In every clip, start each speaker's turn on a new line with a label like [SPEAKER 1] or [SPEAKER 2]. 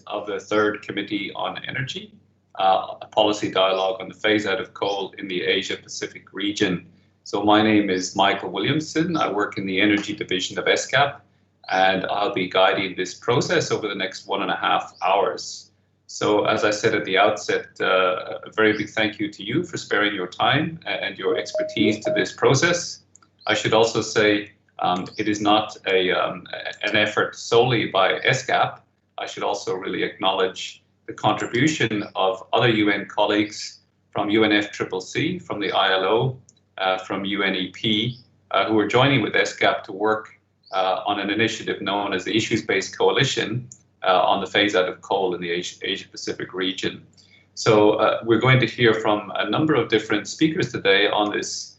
[SPEAKER 1] of the third Committee on Energy, a policy dialogue on the phase out of coal in the Asia Pacific region. So my name is Michael Williamson. I work in the Energy Division of ESCAP, and I'll be guiding this process over the next 1.5 hours. So as I said at the outset, a very big thank you to you for sparing your time and your expertise to this process. I should also say it is not an effort solely by ESCAP. I should also really acknowledge the contribution of other UN colleagues from UNFCCC, from the ILO, from UNEP, who are joining with ESCAP to work on an initiative known as the Issues-Based Coalition on the phase out of coal in the Asia Pacific region. So we're going to hear from a number of different speakers today on this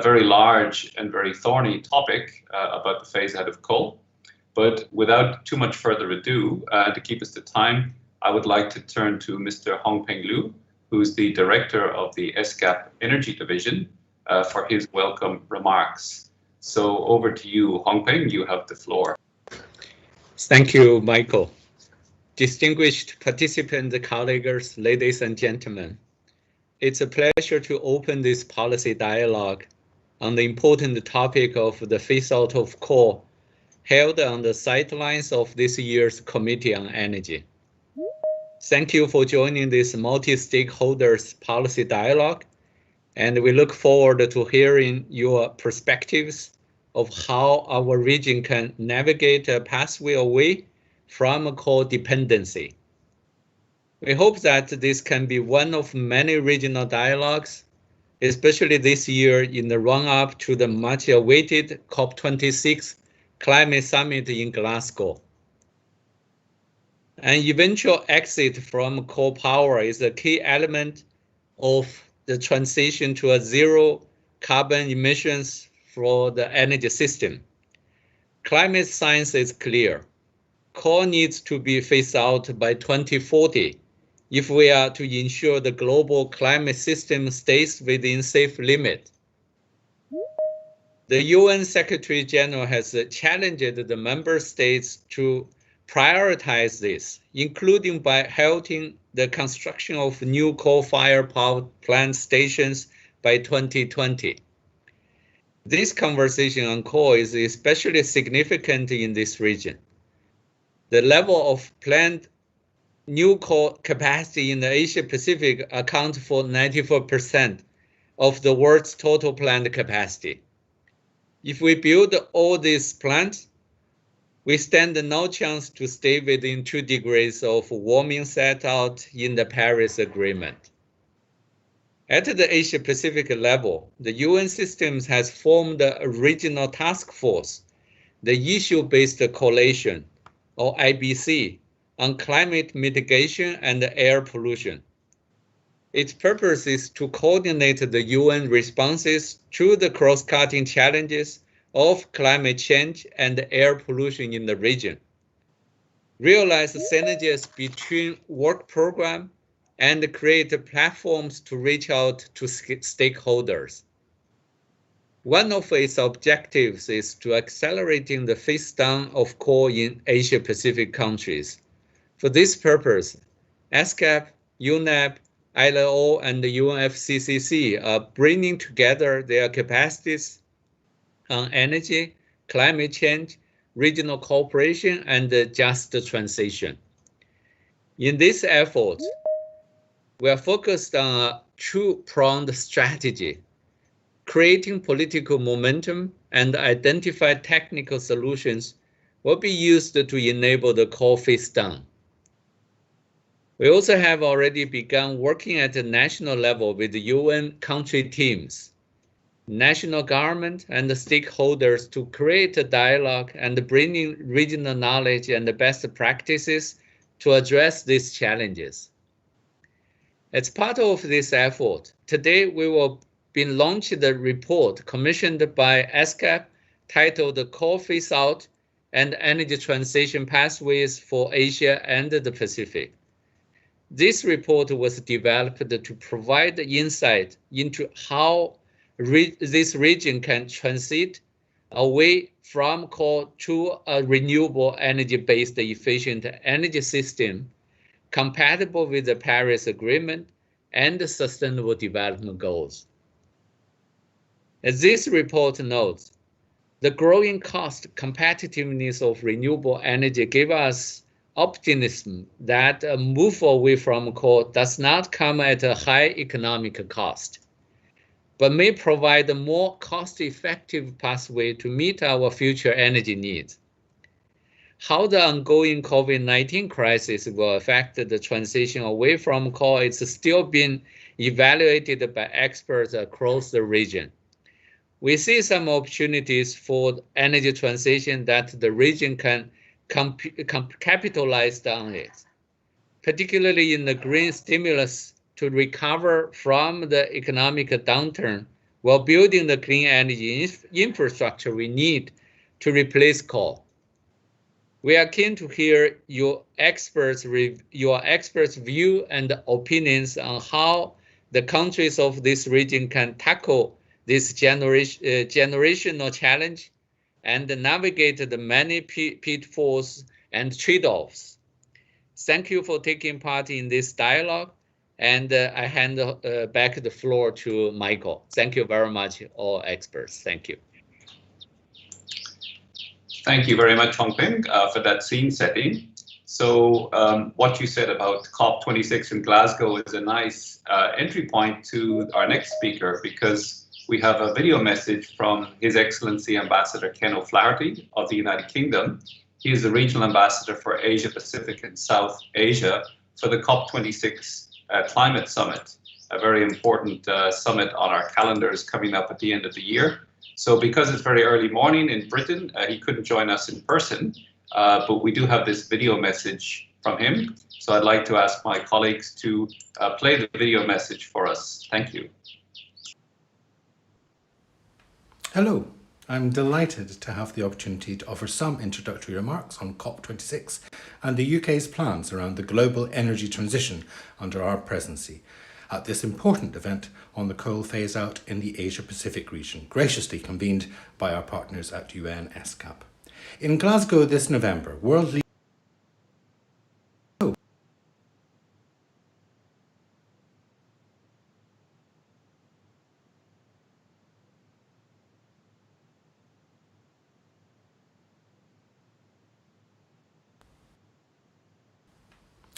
[SPEAKER 1] very large and very thorny topic about the phase out of coal. But without too much further ado, to keep us to time, I would like to turn to Mr. Hongpeng Liu, who's the director of the ESCAP Energy Division, for his welcome remarks. So over to you, Hongpeng, you have the floor.
[SPEAKER 2] Thank you, Michael. Distinguished participants, colleagues, ladies and gentlemen, it's a pleasure to open this policy dialogue on the important topic of the phase out of coal held on the sidelines of this year's Committee on Energy. Thank you for joining this multi-stakeholders policy dialogue, and we look forward to hearing your perspectives of how our region can navigate a pathway away from coal dependency. We hope that this can be one of many regional dialogues, especially this year in the run-up to the much-awaited COP26 Climate Summit in Glasgow. An eventual exit from coal power is a key element of the transition to a zero carbon emissions for the energy system. Climate science is clear. Coal needs to be phased out by 2040 if we are to ensure the global climate system stays within safe limit. The UN Secretary General has challenged the member states to prioritize this, including by halting the construction of new coal-fired power plant stations by 2020. This conversation on coal is especially significant in this region. The level of planned new coal capacity in the Asia Pacific accounts for 94% of the world's total planned capacity. If we build all these plants, we stand no chance to stay within 2 degrees of warming set out in the Paris Agreement. At the Asia Pacific level, the UN systems has formed a regional task force, the Issue-Based Coalition, or IBC, on climate mitigation and air pollution. Its purpose is to coordinate the UN responses to the cross-cutting challenges of climate change and air pollution in the region, realize synergies between work programs, and create platforms to reach out to stakeholders. One of its objectives is to accelerating the phase down of coal in Asia Pacific countries. For this purpose, ESCAP, UNEP, ILO, and the UNFCCC are bringing together their capacities on energy, climate change, regional cooperation, and just transition. In this effort, we are focused on a two-pronged strategy, creating political momentum and identify technical solutions will be used to enable the coal phase down. We also have already begun working at the national level with the UN country teams, national government, and the stakeholders to create a dialogue and bringing regional knowledge and best practices to address these challenges. As part of this effort, today we will be launching the report commissioned by ESCAP titled Coal Phase Out and Energy Transition Pathways for Asia and the Pacific. This report was developed to provide insight into how this region can transit away from coal to a renewable energy-based efficient energy system compatible with the Paris Agreement and the Sustainable Development Goals. As this report notes, the growing cost competitiveness of renewable energy gives us optimism that a move away from coal does not come at a high economic cost, but may provide a more cost-effective pathway to meet our future energy needs. How the ongoing COVID-19 crisis will affect the transition away from coal is still being evaluated by experts across the region. We see some opportunities for energy transition that the region can capitalize on it, particularly in the green stimulus to recover from the economic downturn while building the clean energy infrastructure we need to replace coal. We are keen to hear your experts' view and opinions on how the countries of this region can tackle this generational challenge and navigate the many pitfalls and trade-offs. Thank you for taking part in this dialogue, and I hand back the floor to Michael. Thank you very much, all experts. Thank you.
[SPEAKER 1] Thank you very much, Hongping, for that scene setting. So what you said about COP26 in Glasgow is a nice entry point to our next speaker, because we have a video message from His Excellency Ambassador Ken O'Flaherty of the United Kingdom. He is the Regional Ambassador for Asia Pacific and South Asia for the COP26 Climate Summit, a very important summit on our calendars coming up at the end of the year. So because it's very early morning in Britain, he couldn't join us in person, but we do have this video message from him. So I'd like to ask my colleagues to play the video message for us. Thank you.
[SPEAKER 3] Hello, I'm delighted to have the opportunity to offer some introductory remarks on COP26 and the UK's plans around the global energy transition under our presidency at this important event on the coal phase-out in the Asia-Pacific region, graciously convened by our partners at UN ESCAP. In Glasgow this November, world leaders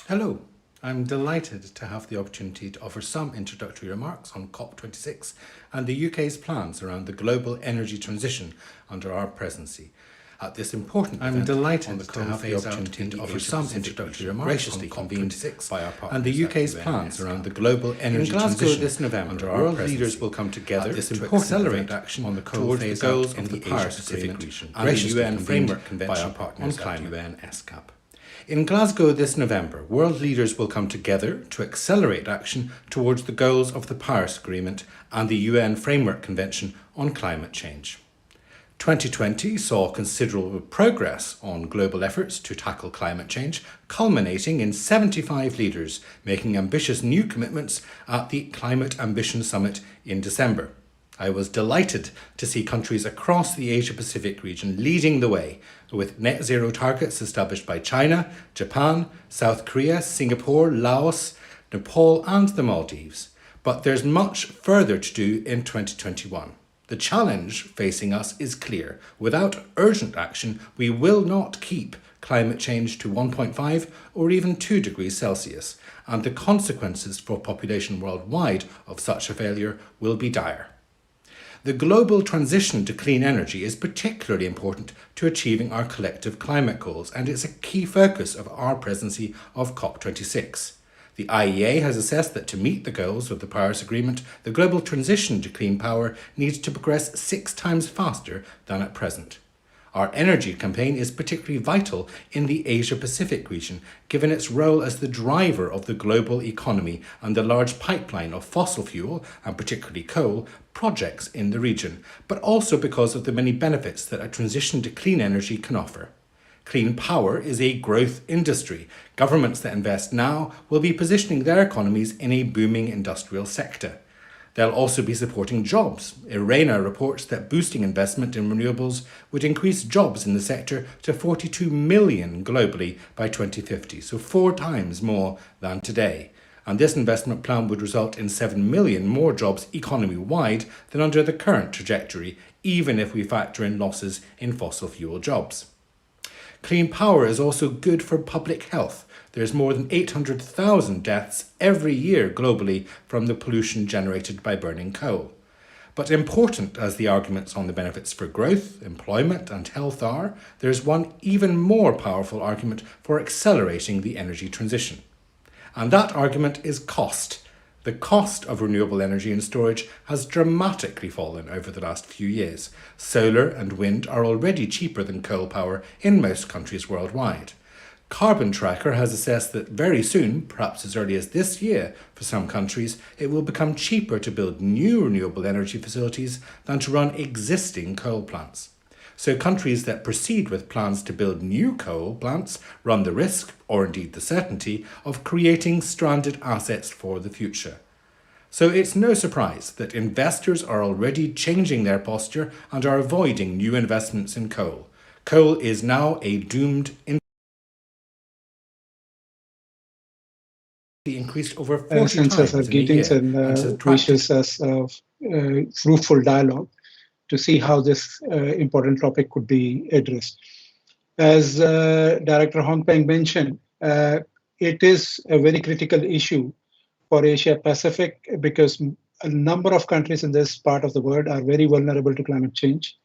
[SPEAKER 3] Hello, I'm delighted to have the opportunity to offer some introductory remarks on COP26 and the UK's plans around the global energy transition under our presidency at this important event. I'm delighted to have the opportunity to offer some introductory remarks graciously convened by our partners and the UK's plans around the global energy transition this November. Under our world leaders will come together to accelerate action on the coal phase goals of the Paris-Pacific region and the UN Framework Convention on Climate UN ESCAP. In Glasgow this November, world leaders will come together to accelerate action towards the goals of the Paris Agreement and the UN Framework Convention on Climate Change. 2020 saw considerable progress on global efforts to tackle climate change, culminating in 75 leaders making ambitious new commitments at the Climate Ambition Summit in December. I was delighted to see countries across the Asia-Pacific region leading the way with net zero targets established by China, Japan, South Korea, Singapore, Laos, Nepal and the Maldives. But there's much further to do in 2021. The challenge facing us is clear. Without urgent action, we will not keep climate change to 1.5 or even 2 degrees Celsius, and the consequences for population worldwide of such a failure will be dire. The global transition to clean energy is particularly important to achieving our collective climate goals, and it's a key focus of our presidency of COP26. The IEA has assessed that to meet the goals of the Paris Agreement, the global transition to clean power needs to progress 6 times faster than at present. Our energy campaign is particularly vital in the Asia-Pacific region, given its role as the driver of the global economy and the large pipeline of fossil fuel, and particularly coal, projects in the region, but also because of the many benefits that a transition to clean energy can offer. Clean power is a growth industry. Governments that invest now will be positioning their economies in a booming industrial sector. They'll also be supporting jobs. IRENA reports that boosting investment in renewables would increase jobs in the sector to 42 million globally by 2050, so 4 times more than today. And this investment plan would result in 7 million more jobs economy-wide than under the current trajectory, even if we factor in losses in fossil fuel jobs. Clean power is also good for public health. There's more than 800,000 deaths every year globally from the pollution generated by burning coal. But important as the arguments on the benefits for growth, employment and health are, there's one even more powerful argument for accelerating the energy transition. And that argument is cost. The cost of renewable energy and storage has dramatically fallen over the last few years. Solar and wind are already cheaper than coal power in most countries worldwide. Carbon Tracker has assessed that very soon, perhaps as early as this year for some countries, it will become cheaper to build new renewable energy facilities than to run existing coal plants. So countries that proceed with plans to build new coal plants run the risk, or indeed the certainty, of creating stranded assets for the future. So it's no surprise that investors are already changing their posture and are avoiding new investments in coal. Coal is now a doomed increased over 40 times in a year.
[SPEAKER 4] And wishes us fruitful dialogue to see how this important topic could be addressed. As Director Hong Peng mentioned, it is a very critical issue for Asia Pacific because a number of countries in this part of the world are very vulnerable to climate change.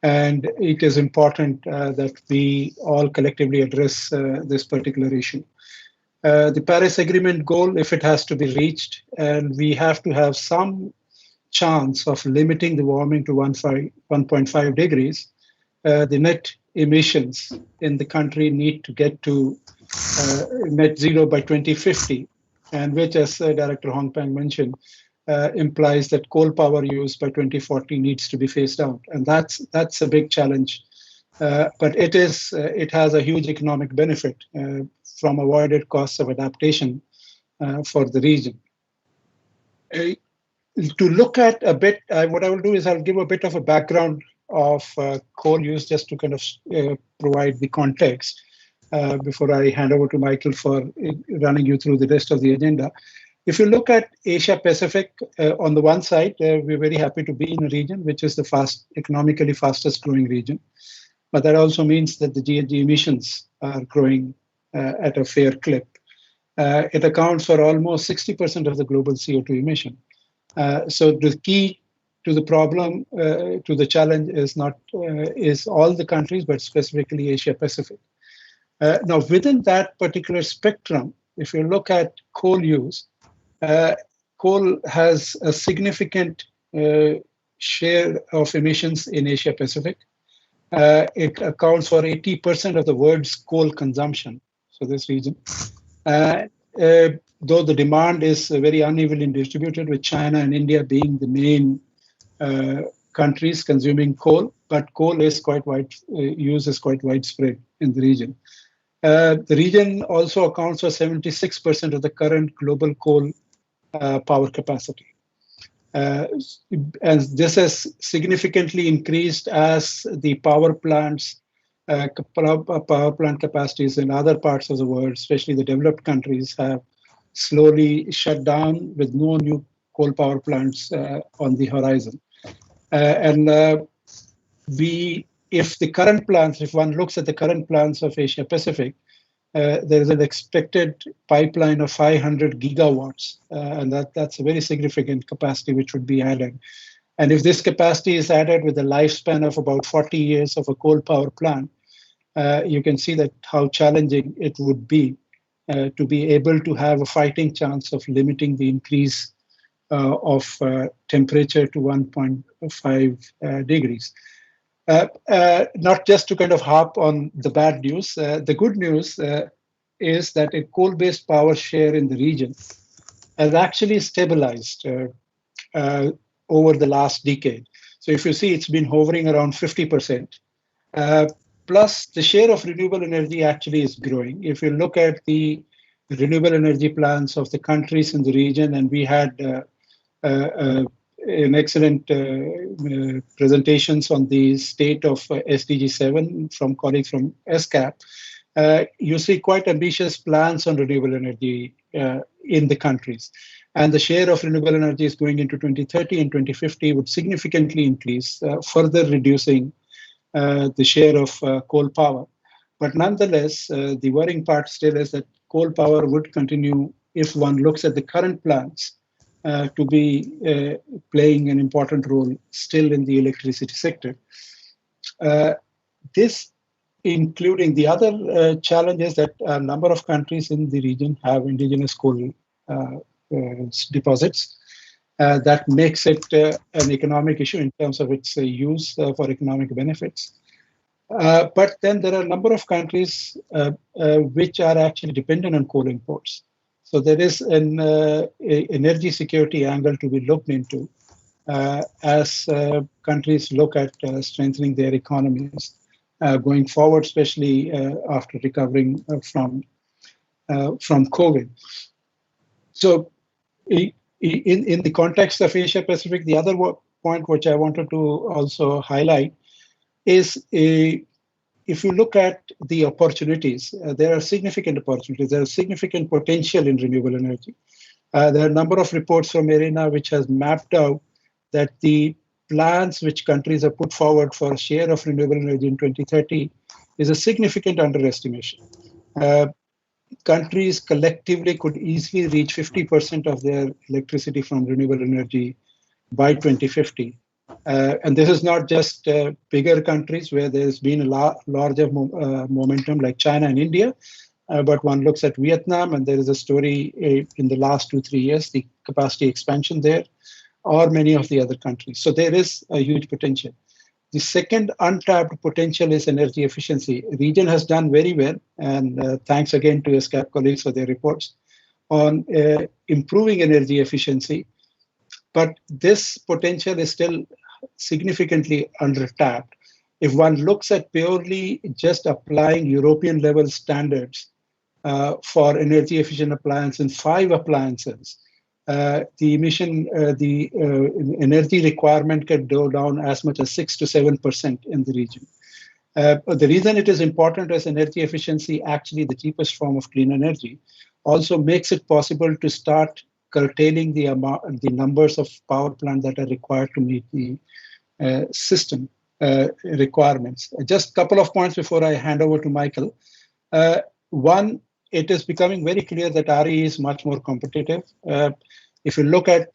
[SPEAKER 4] And it is important that we all collectively address this particular issue. The Paris Agreement goal, if it has to be reached, and we have to have some chance of limiting the warming to 1.5 degrees, the net emissions in the country need to get to net zero by 2050, and which, as Director Hong Peng mentioned, implies that coal power use by 2040 needs to be phased out, and that's a big challenge. But it has a huge economic benefit from avoided costs of adaptation for the region. To look at a bit, what I will do is I'll give a bit of a background of coal use just to kind of provide the context before I hand over to Michael for running you through the rest of the agenda. If you look at Asia Pacific, on the one side, we're very happy to be in a region which is the economically fastest growing region. But that also means that the GHG emissions are growing at a fair clip. It accounts for almost 60% of the global CO2 emission. So the key to the problem, to the challenge is all the countries, but specifically Asia Pacific. Now, within that particular spectrum, if you look at coal use, coal has a significant share of emissions in Asia Pacific. It accounts for 80% of the world's coal consumption, so this region. Though the demand is very unevenly distributed, with China and India being the main countries consuming coal, but coal is use is quite widespread in the region. The region also accounts for 76% of the current global coal power capacity. And this has significantly increased as the power plant capacities in other parts of the world, especially the developed countries, have slowly shut down with no new coal power plants on the horizon. If one looks at the current plans of Asia Pacific, there is an expected pipeline of 500 gigawatts, and that's a very significant capacity which would be added. And if this capacity is added with a lifespan of about 40 years of a coal power plant, you can see that how challenging it would be to be able to have a fighting chance of limiting the increase of temperature to 1.5 degrees. Not just to kind of harp on the bad news, the good news is that a coal-based power share in the region has actually stabilized over the last decade. So if you see, it's been hovering around 50%. Plus, the share of renewable energy actually is growing. If you look at the renewable energy plans of the countries in the region, and we had an excellent presentations on the state of SDG 7 from colleagues from ESCAP. You see quite ambitious plans on renewable energy in the countries. And the share of renewable energy is going into 2030 and 2050 would significantly increase, further reducing the share of coal power. But nonetheless, the worrying part still is that coal power would continue, if one looks at the current plans, to be playing an important role still in the electricity sector. This including the other challenges that a number of countries in the region have indigenous coal deposits. That makes it an economic issue in terms of its use for economic benefits. But then there are a number of countries which are actually dependent on coal imports. So there is an energy security angle to be looked into as countries look at strengthening their economies going forward, especially after recovering from COVID. So in the context of Asia Pacific, the other point which I wanted to also highlight is if you look at the opportunities, there are significant opportunities, there is significant potential in renewable energy. There are a number of reports from IRENA which has mapped out that the plans which countries have put forward for a share of renewable energy in 2030 is a significant underestimation. Countries collectively could easily reach 50% of their electricity from renewable energy by 2050. And this is not just bigger countries where there's been a larger momentum like China and India, but one looks at Vietnam and there is a story in the last 2-3 years, the capacity expansion there, or many of the other countries. So there is a huge potential. The second untapped potential is energy efficiency. The region has done very well, and thanks again to ESCAP colleagues for their reports on improving energy efficiency. But this potential is still significantly undertapped. If one looks at purely just applying European level standards for energy efficient appliances in 5 appliances, the energy requirement can go down as much as 6 to 7% in the region. The reason it is important is energy efficiency, actually the cheapest form of clean energy, also makes it possible to start curtailing the numbers of power plants that are required to meet the system requirements. Just a couple of points before I hand over to Michael. One, it is becoming very clear that RE is much more competitive. If you look at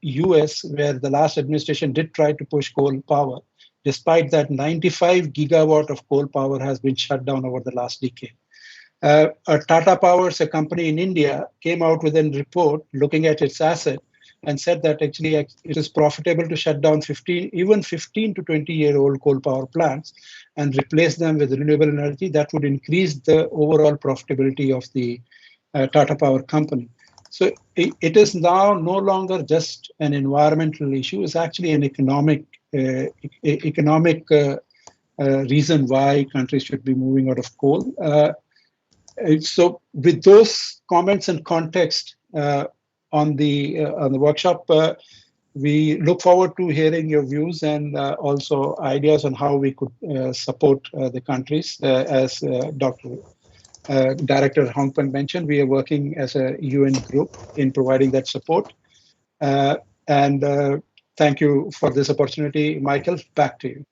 [SPEAKER 4] US, where the last administration did try to push coal power, despite that 95 gigawatt of coal power has been shut down over the last decade. Tata Powers, a company in India, came out with a report looking at its asset and said that actually it is profitable to shut down 15 to 20-year-old coal power plants and replace them with renewable energy. That would increase the overall profitability of the Tata Power company. So it is now no longer just an environmental issue. It's actually an economic reason why countries should be moving out of coal. So with those comments and context on the workshop, we look forward to hearing your views and also ideas on how we could support the countries. As Director Hong Peng mentioned, we are working as a UN group in providing that support. And thank you for this opportunity. Michael, back to you.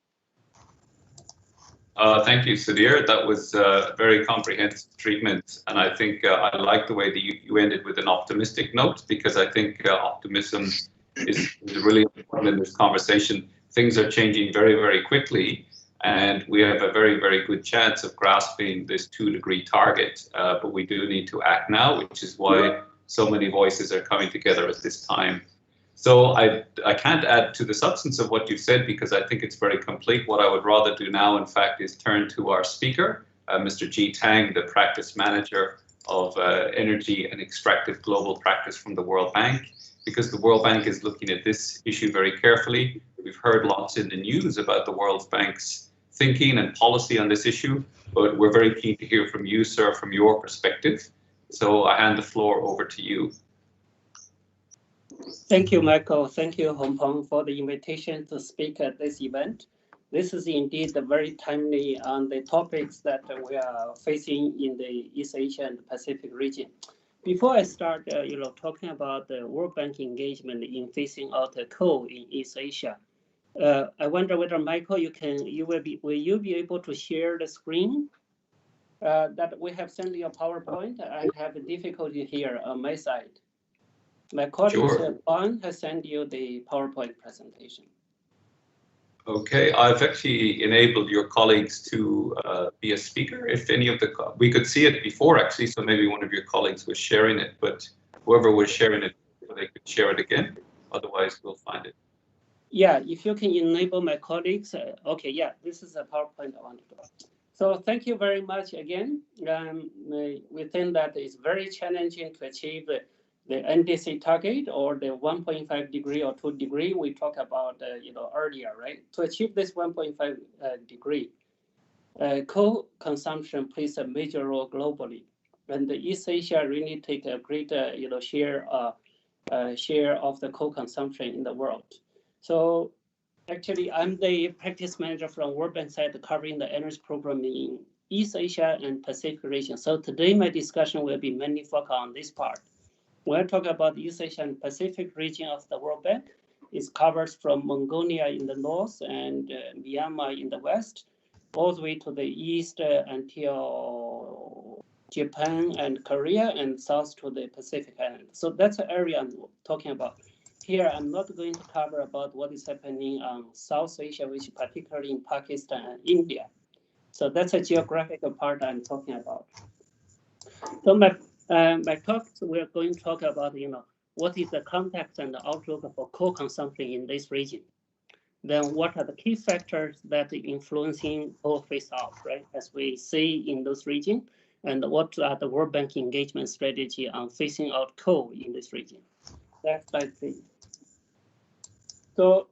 [SPEAKER 1] Thank you, Sudhir. That was a very comprehensive treatment. And I think I like the way that you ended with an optimistic note, because I think optimism is really important in this conversation. Things are changing very, very quickly, and we have a very, very good chance of grasping this 2-degree target. But we do need to act now, which is why so many voices are coming together at this time. So I can't add to the substance of what you've said, because I think it's very complete. What I would rather do now, in fact, is turn to our speaker, Mr. Ji Tang, the practice manager of energy and extractive global practice from the World Bank, because the World Bank is looking at this issue very carefully. We've heard lots in the news about the World Bank's thinking and policy on this issue, but we're very keen to hear from you, sir, from your perspective. So I hand the floor over to you.
[SPEAKER 5] Thank you, Michael. Thank you, Hongpeng, for the invitation to speak at this event. This is indeed very timely on the topics that we are facing in the East Asia and Pacific region. Before I start, talking about the World Bank engagement in phasing out coal in East Asia, I wonder whether Michael, will you be able to share the screen? That we have sent you a PowerPoint. I have a difficulty here on my side. My colleague Juan has sent you the PowerPoint presentation.
[SPEAKER 1] Okay, I've actually enabled your colleagues to be a speaker. If any of we could see it before actually, so maybe one of your colleagues was sharing it, but whoever was sharing it, they could share it again. Otherwise, we'll find it.
[SPEAKER 5] Yeah, if you can enable my colleagues. Okay, yeah, this is a PowerPoint I want to do. So thank you very much again. We think that it's very challenging to achieve the NDC target or the 1.5 degree or 2 degree we talked about earlier, right? To achieve this 1.5 degree, coal consumption plays a major role globally, and the East Asia really take a greater share of the coal consumption in the world. So actually, I'm the practice manager from World Bank side covering the energy program in East Asia and Pacific region. So today my discussion will be mainly focused on this part. When I talk about the East Asia and Pacific region of the World Bank, it covers from Mongolia in the north and Myanmar in the west, all the way to the east until Japan and Korea, and south to the Pacific Island. So that's the area I'm talking about. Here, I'm not going to cover about what is happening on South Asia, which particularly in Pakistan and India. So that's a geographical part I'm talking about. So my talk, we're going to talk about, what is the context and the outlook for coal consumption in this region. Then what are the key factors that are influencing coal phase out, right? As we see in this region, and what are the World Bank engagement strategy on phasing out coal in this region. Next slide, please. So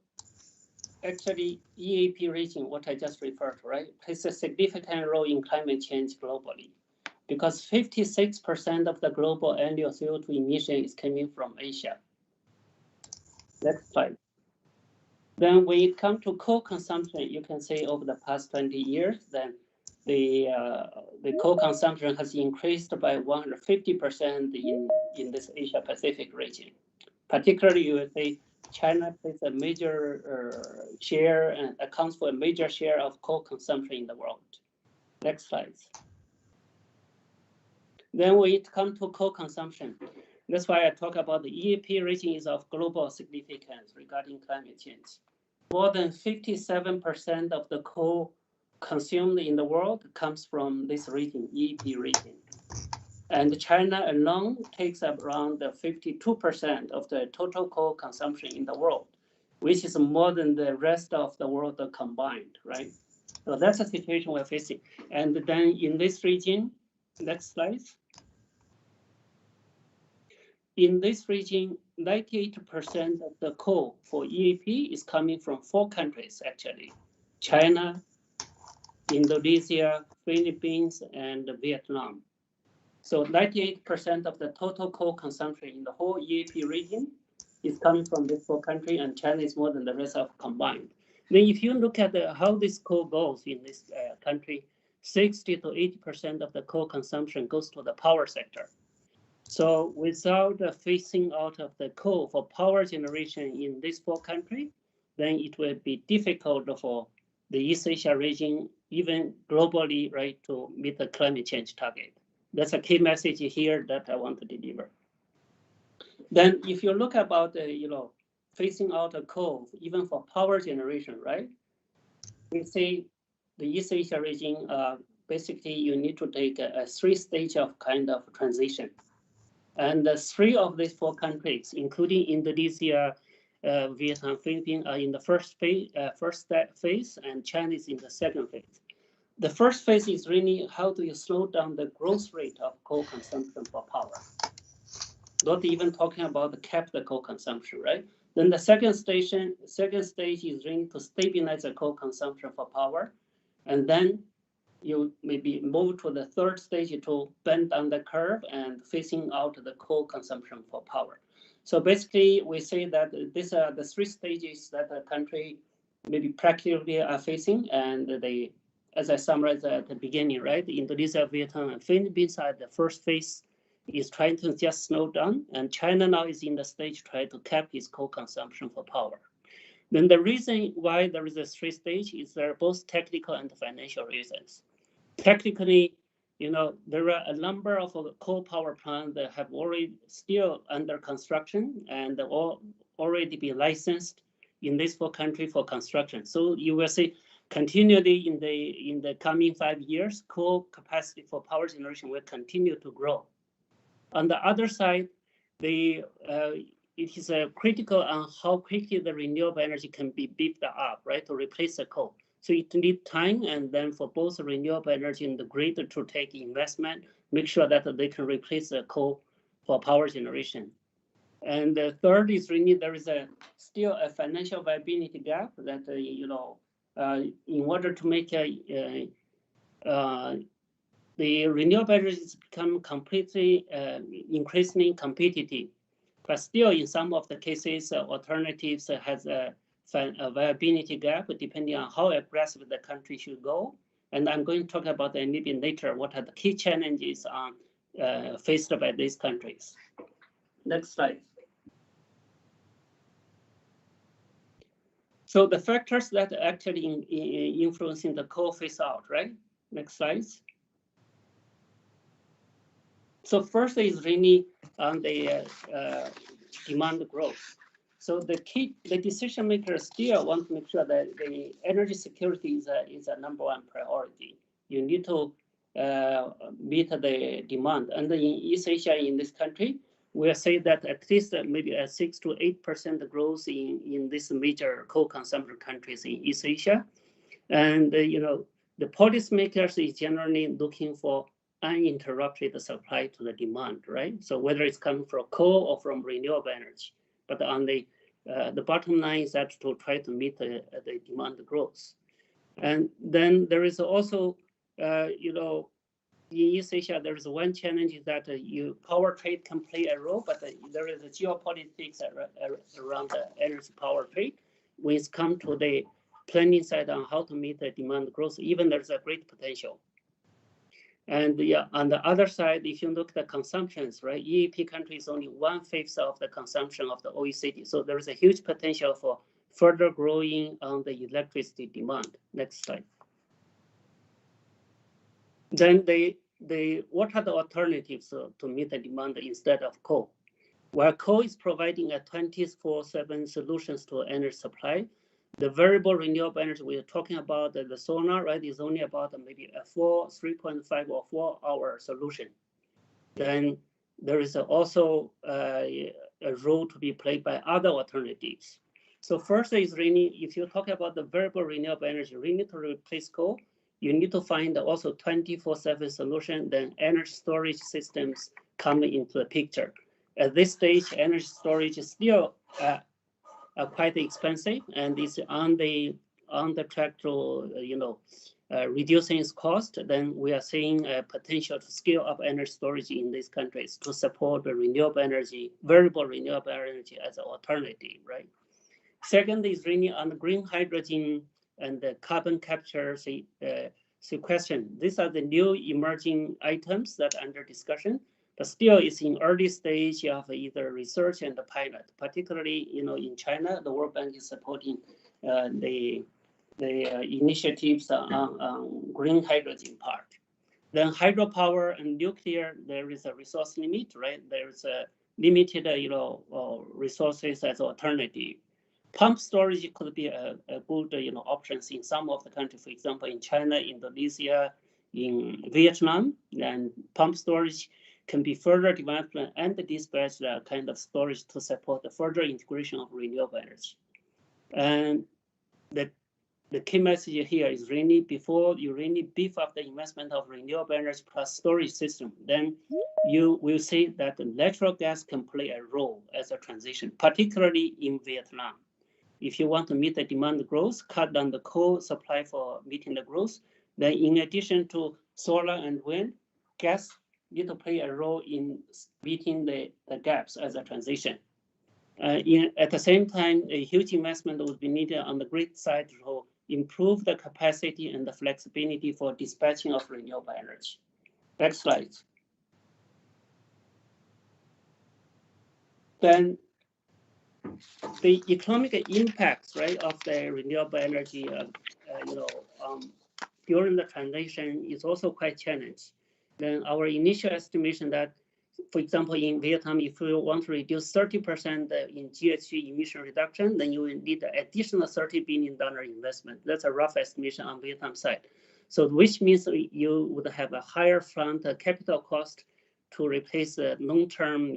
[SPEAKER 5] actually, EAP region, what I just referred to, right, plays a significant role in climate change globally, because 56% of the global annual CO2 emission is coming from Asia. Next slide. Then when it comes to coal consumption, you can say over the past 20 years, then the coal consumption has increased by 150% in this Asia Pacific region. Particularly, you would say China plays a major share and accounts for a major share of coal consumption in the world. Next slide. Then when it comes to coal consumption, that's why I talk about the EAP region is of global significance regarding climate change. More than 57% of the coal consumed in the world comes from this region, EAP region. And China alone takes up around 52% of the total coal consumption in the world, which is more than the rest of the world combined, right? So that's the situation we're facing. And then in this region, next slide. In this region, 98% of the coal for EAP is coming from 4 countries, actually. China, Indonesia, Philippines, and Vietnam. So 98% of the total coal consumption in the whole EAP region is coming from these 4 countries, and China is more than the rest of combined. Then if you look at how this coal goes in this country, 60 to 80% of the coal consumption goes to the power sector. So without the phasing out of the coal for power generation in these 4 countries, then it will be difficult for the East Asia region, even globally, right, to meet the climate change target. That's a key message here that I want to deliver. Then if you look about, phasing out the coal, even for power generation, right, we see the East Asia region, basically you need to take a 3-stage of kind of transition. And 3 of these 4 countries, including Indonesia, Vietnam, Philippines, are in the first phase, and China is in the second phase. The first phase is really how do you slow down the growth rate of coal consumption for power? Not even talking about the cap the coal consumption, right? Then the second stage is really to stabilize the coal consumption for power, and then you maybe move to the third stage to bend down the curve and phasing out the coal consumption for power. So basically, we say that these are the three stages that the country maybe practically are facing, and they, as I summarized at the beginning, right? Indonesia, Vietnam, and Philippines are the first phase is trying to just slow down, and China now is in the stage trying to cap its coal consumption for power. Then the reason why there is a three stage is there are both technical and financial reasons. Technically, there are a number of coal power plants that have already still under construction and all already be licensed in these four countries for construction. So you will see continually in the coming 5 years, coal capacity for power generation will continue to grow. On the other side, it is critical on how quickly the renewable energy can be beefed up, right, to replace the coal. So it needs time, and then for both renewable energy and the grid to take investment, make sure that they can replace the coal for power generation. And the third is really there is still a financial viability gap that in order to make the renewable energy has become completely increasingly competitive, but still in some of the cases, alternatives has a viability gap depending on how aggressive the country should go. And I'm going to talk about a little bit later what are the key challenges faced by these countries. Next slide. So the factors that are actually influencing the coal phase out, right? Next slide. So first is really on the demand growth. So the decision makers still want to make sure that the energy security is a number one priority. You need to meet the demand. And in East Asia, in this country, we'll say that at least maybe a 6 to 8% growth in these major coal consumption countries in East Asia. And the policymakers is generally looking for uninterrupted supply to the demand, right? So whether it's coming from coal or from renewable energy, but on the bottom line is that to try to meet the demand growth. And then there is also, in East Asia, there is one challenge is that power trade can play a role, but there is a geopolitics around the energy power trade. When it's come to the planning side on how to meet the demand growth, even there's a great potential. And on the other side, if you look at the consumptions, right, EAP country is only 1/5 of the consumption of the OECD. So there is a huge potential for further growing on the electricity demand. Next slide. Then what are the alternatives to meet the demand instead of coal? While coal is providing a 24/7 solutions to energy supply, the variable renewable energy we are talking about, the solar, right, is only about maybe a 3.5 or 4 hour solution. Then there is also a role to be played by other alternatives. So first is really, if you talk about the variable renewable energy, really to replace coal, you need to find also 24/7 solution, then energy storage systems come into the picture. At this stage, energy storage is still quite expensive, and it's on the track to reducing its cost. Then we are seeing a potential to scale up energy storage in these countries to support the renewable energy, variable renewable energy as an alternative, right? Second is really on the green hydrogen and the carbon capture sequestration. These are the new emerging items that are under discussion, but still it's in early stage of either research and the pilot. Particularly, in China, the World Bank is supporting the initiatives on green hydrogen part. Then hydropower and nuclear, there is a resource limit, right? There's a limited, resources as alternative. Pump storage could be a good, options in some of the countries. For example, in China, Indonesia, in Vietnam, and pump storage can be further developed and dispatched kind of storage to support the further integration of renewable energy. And the key message here is really before you really beef up the investment of renewable energy plus storage system, then you will see that natural gas can play a role as a transition, particularly in Vietnam. If you want to meet the demand growth, cut down the coal supply for meeting the growth, Then in addition to solar and wind, gas need to play a role in meeting the gaps as a transition. At the same time, a huge investment would be needed on the grid side to improve the capacity and the flexibility for dispatching of renewable energy. Next slide. Then the economic impacts, right, of the renewable energy, during the transition is also quite challenged. Then our initial estimation that, for example, in Vietnam, if you want to reduce 30% in GHG emission reduction, then you will need an additional $30 billion investment. That's a rough estimation on Vietnam side. So which means you would have a higher front capital cost to replace the long-term,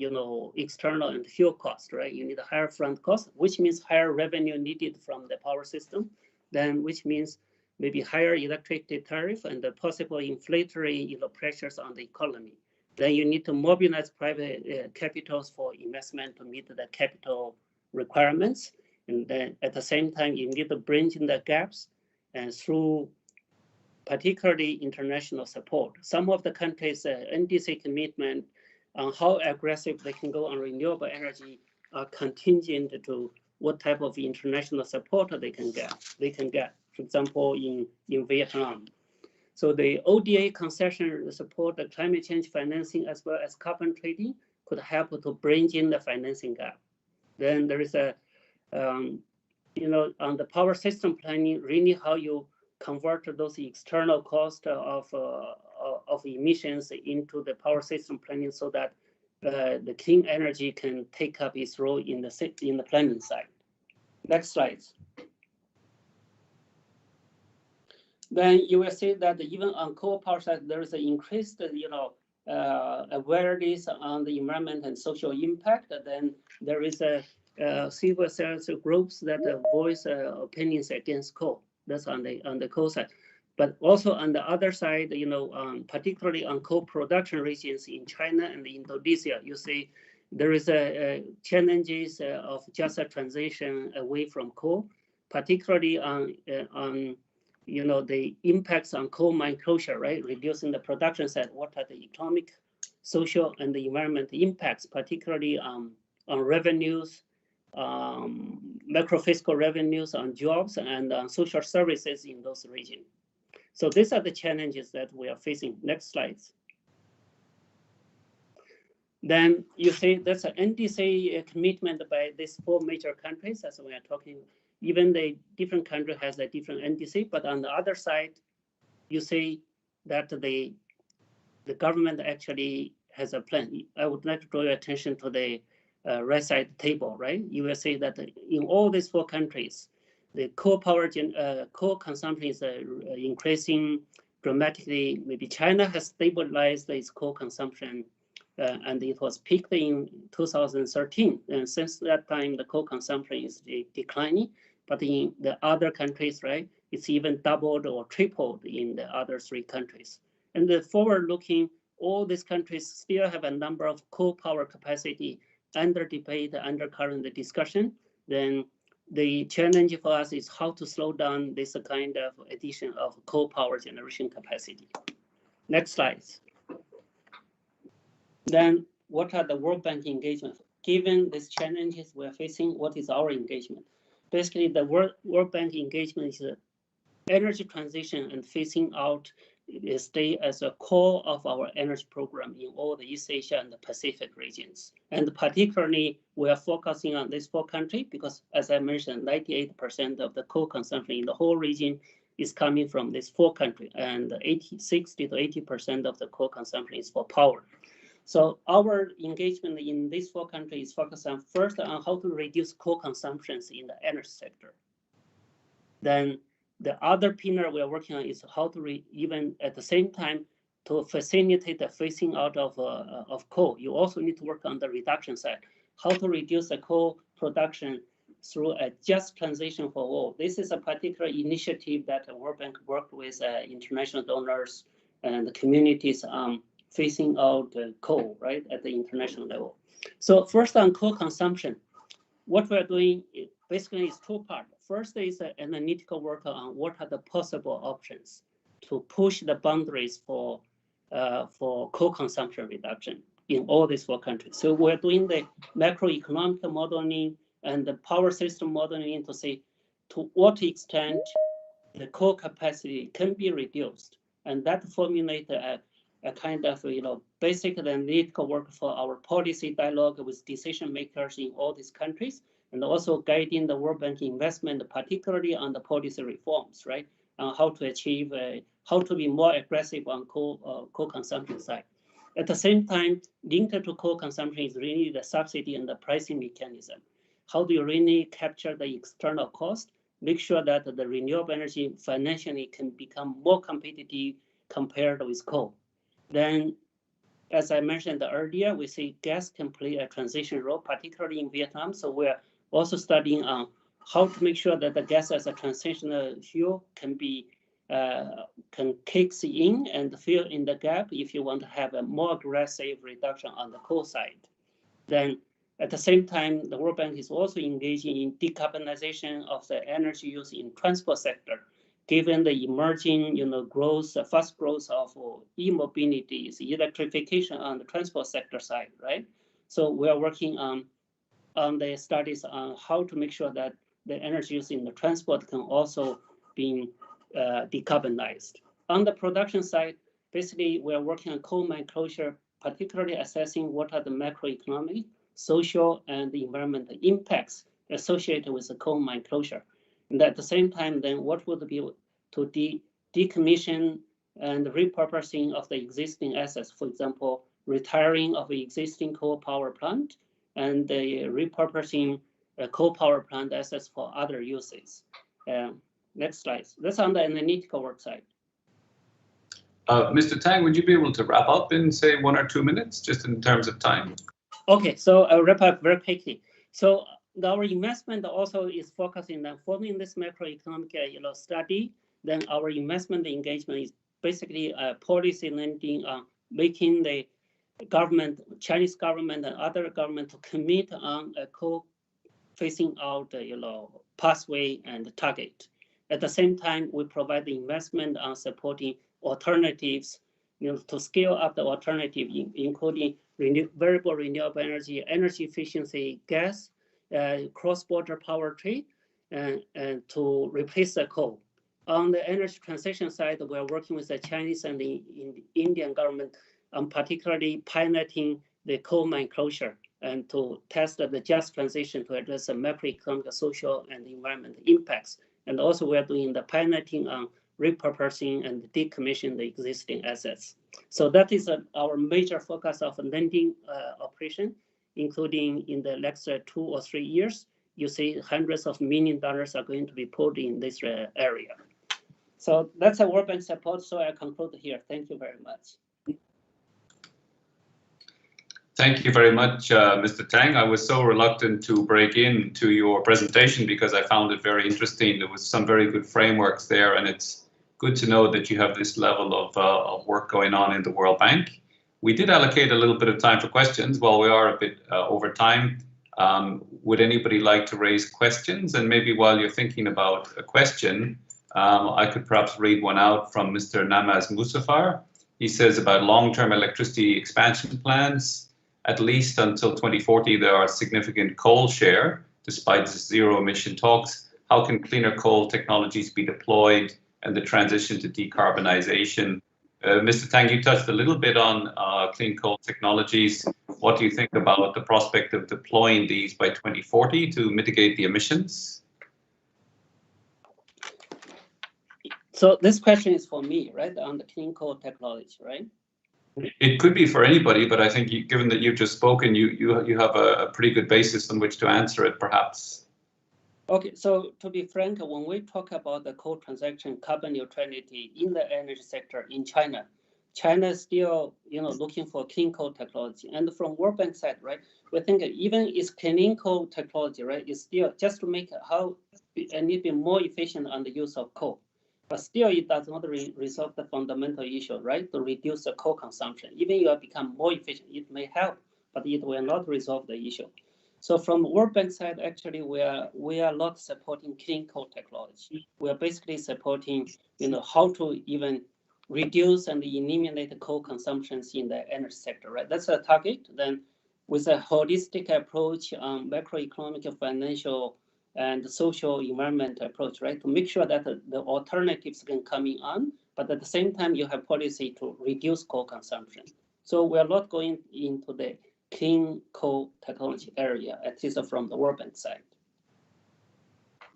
[SPEAKER 5] external and fuel cost, right? You need a higher front cost, which means higher revenue needed from the power system, then which means maybe higher electricity tariff and the possible inflationary pressures on the economy. Then you need to mobilize private capitals for investment to meet the capital requirements. And then at the same time, you need to bridge in the gaps and through particularly international support. Some of the countries' NDC commitment on how aggressive they can go on renewable energy are contingent to what type of international support they can get. For example, in Vietnam. So the ODA concession support the climate change financing as well as carbon trading could help to bring in the financing gap. Then there is a, on the power system planning, really how you convert those external costs of emissions into the power system planning so that the clean energy can take up its role in the planning side. Next slide. Then you will see that even on coal power side, there is an increased, awareness on the environment and social impact. Then there is a civil society groups that voice opinions against coal. That's on the coal side. But also on the other side, particularly on coal production regions in China and Indonesia, you see there is a challenges of just a transition away from coal, particularly on the impacts on coal mine closure, right? Reducing the production side. What are the economic, social, and the environmental impacts, particularly on revenues, macro fiscal revenues on jobs and on social services in those regions. So these are the challenges that we are facing. Next slides. Then you see that's an NDC commitment by these 4 major countries as we are talking. Even the different country has a different NDC, but on the other side, you see that the government actually has a plan. I would like to draw your attention to the right side table, right? You will see that in all these 4 countries, the coal consumption is increasing dramatically. Maybe China has stabilized its coal consumption and it was peaked in 2013. And since that time, the coal consumption is declining. But in the other countries, right, it's even doubled or tripled in the other 3 countries. And the forward-looking, all these countries still have a number of coal power capacity under debate, under current discussion. Then the challenge for us is how to slow down this kind of addition of coal power generation capacity. Next slide. Then what are the World Bank engagements? Given these challenges we're facing, what is our engagement? Basically, the World Bank engagement is energy transition and phasing out stay as a core of our energy program in all the East Asia and the Pacific regions. And particularly, we are focusing on these 4 countries because, as I mentioned, 98% of the coal consumption in the whole region is coming from these 4 countries, and 60 to 80% of the coal consumption is for power. So our engagement in these 4 countries is focused on first on how to reduce coal consumptions in the energy sector. Then the other pillar we are working on is how to even at the same time to facilitate the phasing out of coal. You also need to work on the reduction side, how to reduce the coal production through a just transition for all. This is a particular initiative that the World Bank worked with international donors and the communities on phasing out coal, right, at the international level. So first on coal consumption, what we're doing basically is 2 parts. First is an analytical work on what are the possible options. to push the boundaries for coal consumption reduction in all these 4 countries. So we're doing the macroeconomic modeling and the power system modeling to see to what extent the coal capacity can be reduced, and that formulate a kind of basic analytical work for our policy dialogue with decision makers in all these countries, and also guiding the World Bank investment, particularly on the policy reforms, right? On how to achieve, how to be more aggressive on coal consumption side. At the same time, linked to coal consumption is really the subsidy and the pricing mechanism. How do you really capture the external cost? Make sure that the renewable energy financially can become more competitive compared with coal. Then, as I mentioned earlier, we see gas can play a transition role, particularly in Vietnam. So we're also studying on how to make sure that the gas as a transitional fuel can kicks in and fill in the gap if you want to have a more aggressive reduction on the coal side. Then at the same time, the World Bank is also engaging in decarbonization of the energy use in transport sector, given the emerging, fast growth of e-mobility, electrification on the transport sector side, right? So we are working on the studies on how to make sure that the energy use in the transport can also be decarbonized. On the production side, basically, we are working on coal mine closure, particularly assessing what are the macroeconomic, social, and environmental impacts associated with the coal mine closure. And at the same time, then what would be to decommission and repurposing of the existing assets, for example, retiring of the existing coal power plant and the repurposing coal power plant assets for other uses. Next slide. That's on the analytical work side.
[SPEAKER 1] Mr. Tang, would you be able to wrap up in, say, 1 or 2 minutes, just in terms of time?
[SPEAKER 5] Okay, so I'll wrap up very quickly. So our investment also is focusing on forming this macroeconomic study. Then our investment engagement is basically policy lending on making the government, Chinese government and other government to commit on a coal phasing out pathway and target. At the same time, we provide the investment on supporting alternatives, to scale up the alternative, including variable renewable energy, energy efficiency, gas, cross-border power trade, and to replace the coal. On the energy transition side, we are working with the Chinese and the Indian government on particularly piloting the coal mine closure and to test the just transition to address the macroeconomic, social, and environmental impacts. And also we are doing the piloting on repurposing and decommissioning the existing assets. So that is our major focus of lending operation, including in the next 2 or 3 years. You see hundreds of $millions are going to be put in this area. So that's a World Bank support. So I conclude here. Thank you very much.
[SPEAKER 1] Thank you very much, Mr. Tang. I was so reluctant to break into your presentation because I found it very interesting. There was some very good frameworks there, and it's good to know that you have this level of work going on in the World Bank. We did allocate a little bit of time for questions. While we are a bit over time, would anybody like to raise questions? And maybe while you're thinking about a question, I could perhaps read one out from Mr. Namaz Musafar. He says about long-term electricity expansion plans. At least until 2040, there are significant coal share, despite zero emission talks. How can cleaner coal technologies be deployed and the transition to decarbonization? Mr. Tang, you touched a little bit on clean coal technologies. What do you think about the prospect of deploying these by 2040 to mitigate the emissions?
[SPEAKER 5] So this question is for me, right, on the clean coal technology, right?
[SPEAKER 1] It could be for anybody, but I think given that you've just spoken, you have a pretty good basis on which to answer it, perhaps.
[SPEAKER 5] Okay, so to be frank, when we talk about the coal transaction carbon neutrality in the energy sector in China, China is still looking for clean coal technology. And from World Bank side, right, we think even its clean coal technology, right, is still just to make how a little bit more efficient on the use of coal. But still, it does not resolve the fundamental issue, right? To reduce the coal consumption. Even you have become more efficient, it may help, but it will not resolve the issue. So from World Bank side, actually, we are not supporting clean coal technology. We are basically supporting, how to even reduce and eliminate coal consumptions in the energy sector, right? That's a target. Then with a holistic approach, macroeconomic, financial, and social environment approach, right? To make sure that the alternatives can come on, but at the same time, you have policy to reduce coal consumption. So we are not going into the clean coal technology area, at least from the World Bank side.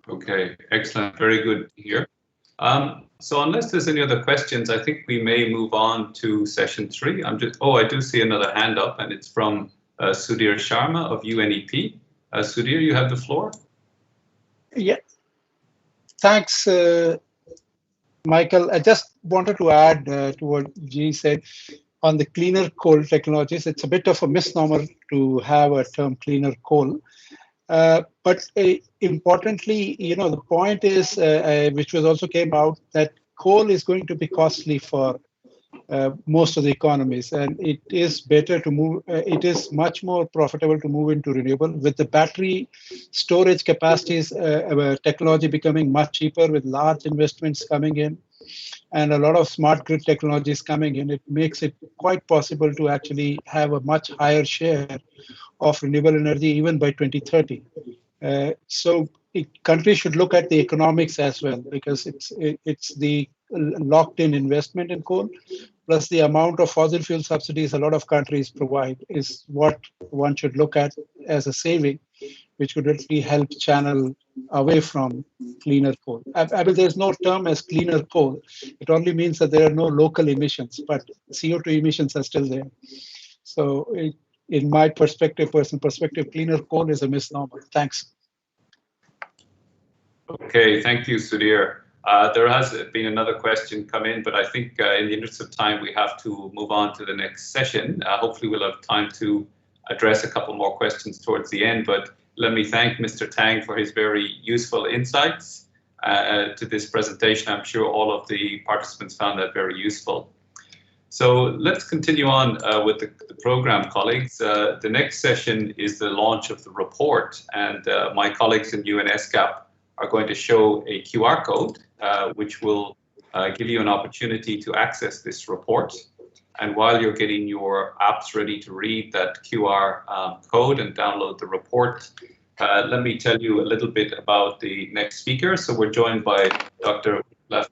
[SPEAKER 1] Okay, excellent, very good here. So unless there's any other questions, I think we may move on to session 3. I do see another hand up, and it's from Sudhir Sharma of UNEP. Sudhir, you have the floor.
[SPEAKER 4] Yeah, thanks, Michael. I just wanted to add to what G said on the cleaner coal technologies. It's a bit of a misnomer to have a term cleaner coal. But importantly, the point is, which was also came out, that coal is going to be costly for most of the economies, and it is better to move. It is much more profitable to move into renewable, with the battery storage capacities technology becoming much cheaper, with large investments coming in and a lot of smart grid technologies coming in. It makes it quite possible to actually have a much higher share of renewable energy even by 2030. So countries should look at the economics as well, because it's the locked-in investment in coal plus the amount of fossil fuel subsidies a lot of countries provide is what one should look at as a saving, which would really help channel away from cleaner coal. I mean, there's no term as cleaner coal. It only means that there are no local emissions, but CO2 emissions are still there. So in my personal perspective, cleaner coal is a misnomer. Thanks.
[SPEAKER 1] Okay, thank you, Sudhir. There has been another question come in, but I think in the interest of time, we have to move on to the next session. Hopefully we'll have time to address a couple more questions towards the end, but let me thank Mr. Tang for his very useful insights to this presentation. I'm sure all of the participants found that very useful. So let's continue on with the program, colleagues. The next session is the launch of the report, and my colleagues in ESCAP are going to show a QR code, which will give you an opportunity to access this report. And while you're getting your apps ready to read that QR code and download the report, let me tell you a little bit about the next speaker. So we're joined by Dr.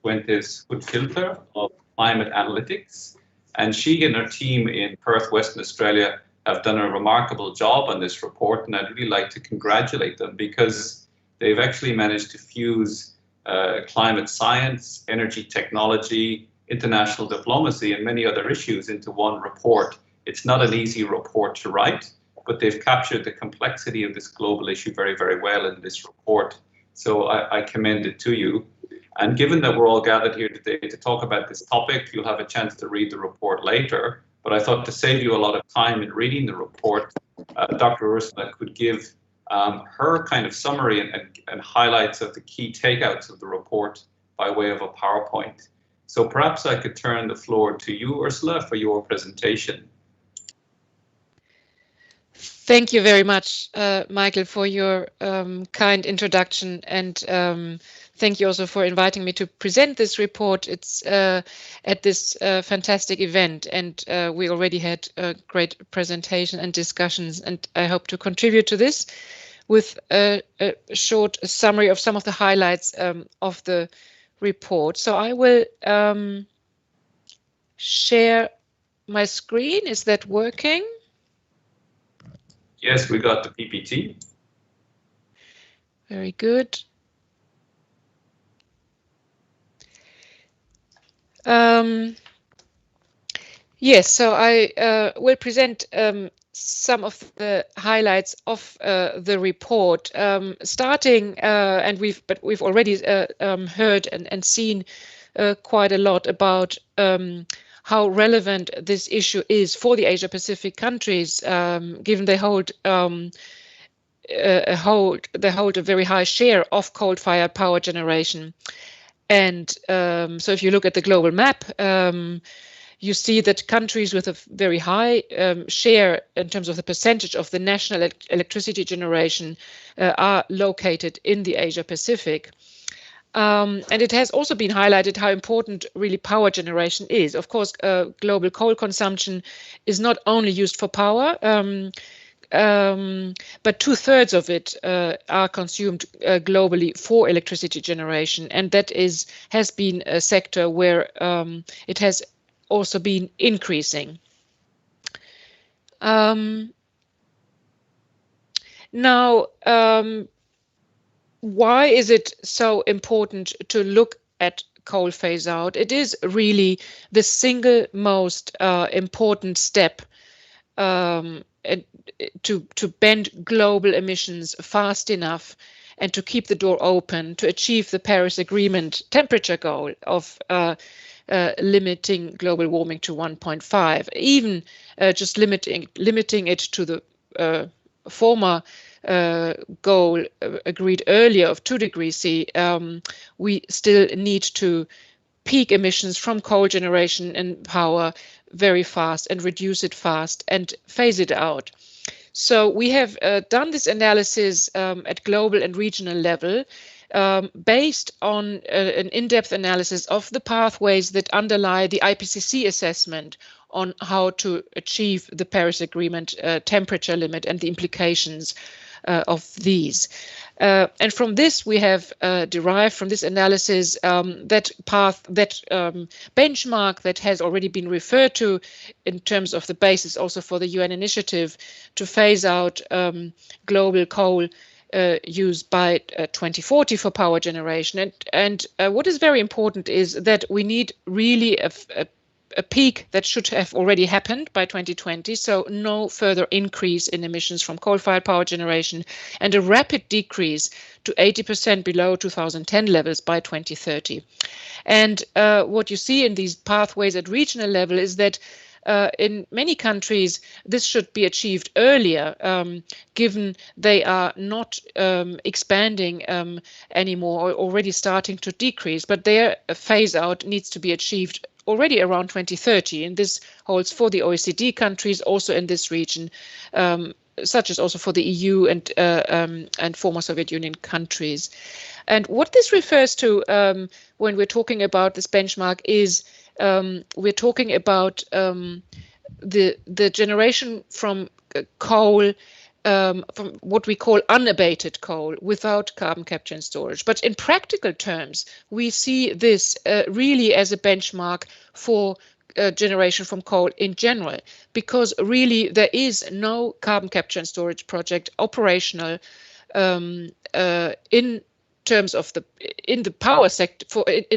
[SPEAKER 1] Fuentes Hood-Filter of Climate Analytics, and she and her team in Perth, Western Australia, have done a remarkable job on this report, and I'd really like to congratulate them, because they've actually managed to fuse climate science, energy technology, international diplomacy, and many other issues into one report. It's not an easy report to write, but they've captured the complexity of this global issue very, very well in this report. So I commend it to you. And given that we're all gathered here today to talk about this topic, you'll have a chance to read the report later. But I thought to save you a lot of time in reading the report, Dr. Ursula could give her kind of summary and highlights of the key takeouts of the report by way of a PowerPoint. So perhaps I could turn the floor to you, Ursula, for your presentation.
[SPEAKER 6] Thank you very much, Michael, for your kind introduction, and thank you also for inviting me to present this report. It's at this fantastic event, and we already had a great presentation and discussions, and I hope to contribute to this with a short summary of some of the highlights of the report. So I will share my screen. Is that working?
[SPEAKER 1] Yes, we got the PPT.
[SPEAKER 6] Very good. Yes, so I will present some of the highlights of the report, starting, and we've already heard and seen quite a lot about how relevant this issue is for the Asia-Pacific countries, given they hold a very high share of coal-fired power generation. And so if you look at the global map, you see that countries with a very high share in terms of the percentage of the national electricity generation are located in the Asia Pacific. And it has also been highlighted how important really power generation is. Of course, global coal consumption is not only used for power, but 2/3 of it are consumed globally for electricity generation, and that has been a sector where it has also been increasing. Now, why is it so important to look at coal phase out? It is really the single most important step to bend global emissions fast enough and to keep the door open to achieve the Paris Agreement temperature goal of limiting global warming to 1.5. Even just limiting it to the former goal agreed earlier of 2 degrees C, we still need to peak emissions from coal generation and power very fast and reduce it fast and phase it out. So we have done this analysis at global and regional level based on an in-depth analysis of the pathways that underlie the IPCC assessment on how to achieve the Paris Agreement temperature limit and the implications of these. And from this, we have derived from this analysis that benchmark that has already been referred to in terms of the basis also for the UN initiative to phase out global coal use by 2040 for power generation. And what is very important is that we need really a peak that should have already happened by 2020, so no further increase in emissions from coal-fired power generation, and a rapid decrease to 80% below 2010 levels by 2030. And what you see in these pathways at regional level is that in many countries, this should be achieved earlier, given they are not expanding anymore or already starting to decrease, but their phase out needs to be achieved already around 2030, and this holds for the OECD countries also in this region, such as also for the EU and former Soviet Union countries. And what this refers to when we're talking about this benchmark is we're talking about the generation from coal, from what we call unabated coal without carbon capture and storage. But in practical terms, we see this really as a benchmark for generation from coal in general, because really there is no carbon capture and storage project operational in terms of in the power sector,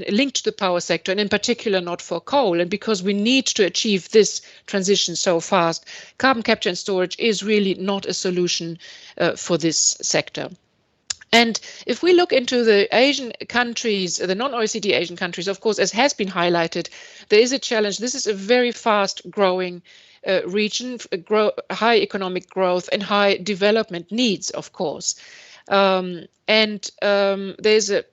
[SPEAKER 6] linked to the power sector, and in particular not for coal. And because we need to achieve this transition so fast, carbon capture and storage is really not a solution for this sector. And if we look into the Asian countries, the non-OECD Asian countries, of course, as has been highlighted, there is a challenge. This is a very fast growing region, high economic growth and high development needs, of course. There's a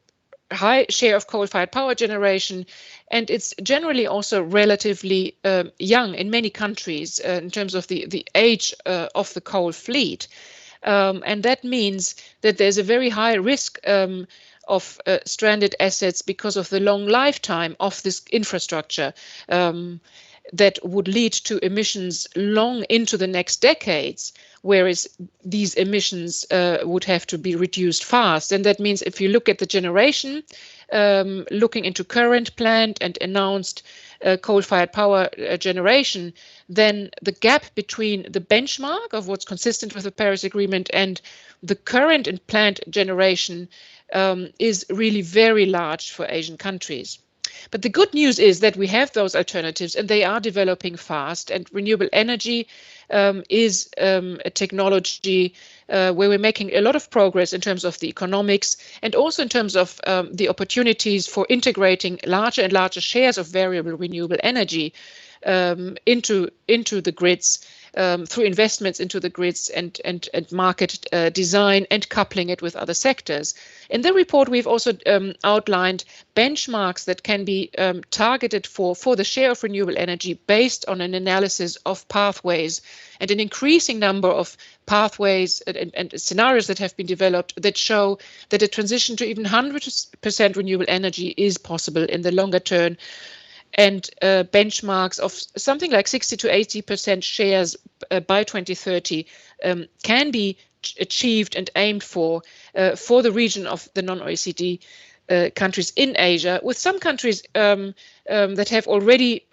[SPEAKER 6] high share of coal-fired power generation, and it's generally also relatively young in many countries in terms of the age of the coal fleet. And that means that there's a very high risk of stranded assets because of the long lifetime of this infrastructure that would lead to emissions long into the next decades, whereas these emissions would have to be reduced fast. And that means if you look at the generation, looking into current planned and announced coal-fired power generation, then the gap between the benchmark of what's consistent with the Paris Agreement and the current and planned generation is really very large for Asian countries. But the good news is that we have those alternatives and they are developing fast, and renewable energy is a technology where we're making a lot of progress in terms of the economics and also in terms of the opportunities for integrating larger and larger shares of variable renewable energy into the grids through investments into the grids and market design and coupling it with other sectors. In the report, we've also outlined benchmarks that can be targeted for the share of renewable energy based on an analysis of pathways and an increasing number of pathways and scenarios that have been developed that show that a transition to even 100% renewable energy is possible in the longer term, and benchmarks of something like 60 to 80% shares by 2030 can be achieved and aimed for the region of the non-OECD countries in Asia, with some countries that have already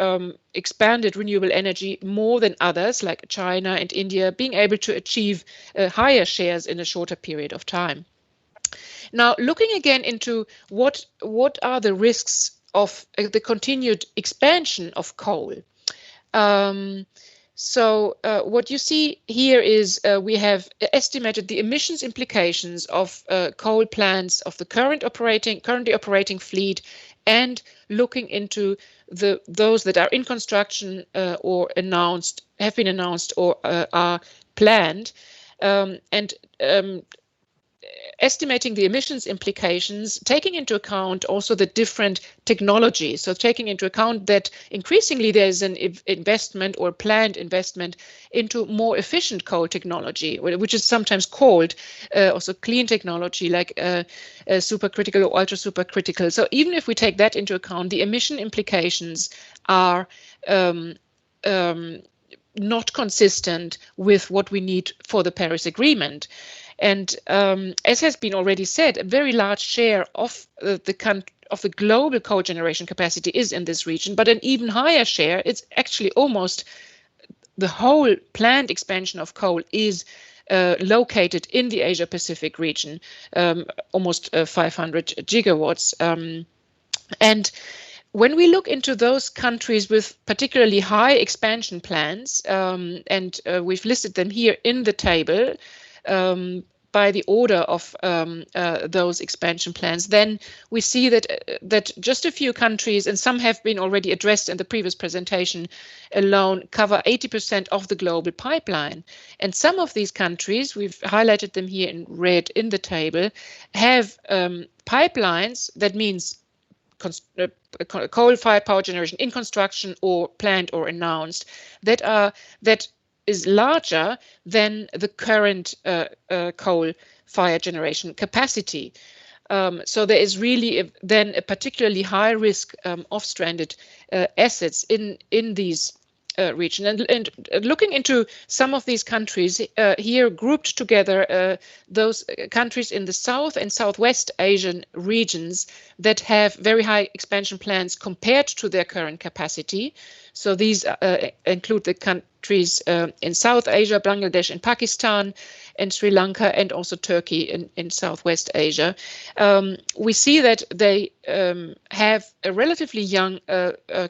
[SPEAKER 6] expanded renewable energy more than others, like China and India, being able to achieve higher shares in a shorter period of time. Now, looking again into what are the risks of the continued expansion of coal. So what you see here is we have estimated the emissions implications of coal plants of the currently operating fleet, and looking into those that are in construction or have been announced or are planned, and estimating the emissions implications, taking into account also the different technologies. So taking into account that increasingly there's an investment or planned investment into more efficient coal technology, which is sometimes called also clean technology, like supercritical or ultra supercritical. So even if we take that into account, the emission implications are not consistent with what we need for the Paris Agreement. And as has been already said, a very large share of the global coal generation capacity is in this region, but an even higher share, it's actually almost the whole planned expansion of coal is located in the Asia-Pacific region, almost 500 gigawatts. And when we look into those countries with particularly high expansion plans, and we've listed them here in the table, by the order of those expansion plans, then we see that just a few countries, and some have been already addressed in the previous presentation, alone cover 80% of the global pipeline. And some of these countries, we've highlighted them here in red in the table, have pipelines, that means coal-fired power generation in construction or planned or announced, that is larger than the current coal-fired generation capacity. So there is really then a particularly high risk of stranded assets in these region. And looking into some of these countries here grouped together, those countries in the South and Southwest Asian regions that have very high expansion plans compared to their current capacity. So these include the countries in South Asia, Bangladesh and Pakistan, and Sri Lanka, and also Turkey in Southwest Asia. We see that they have a relatively young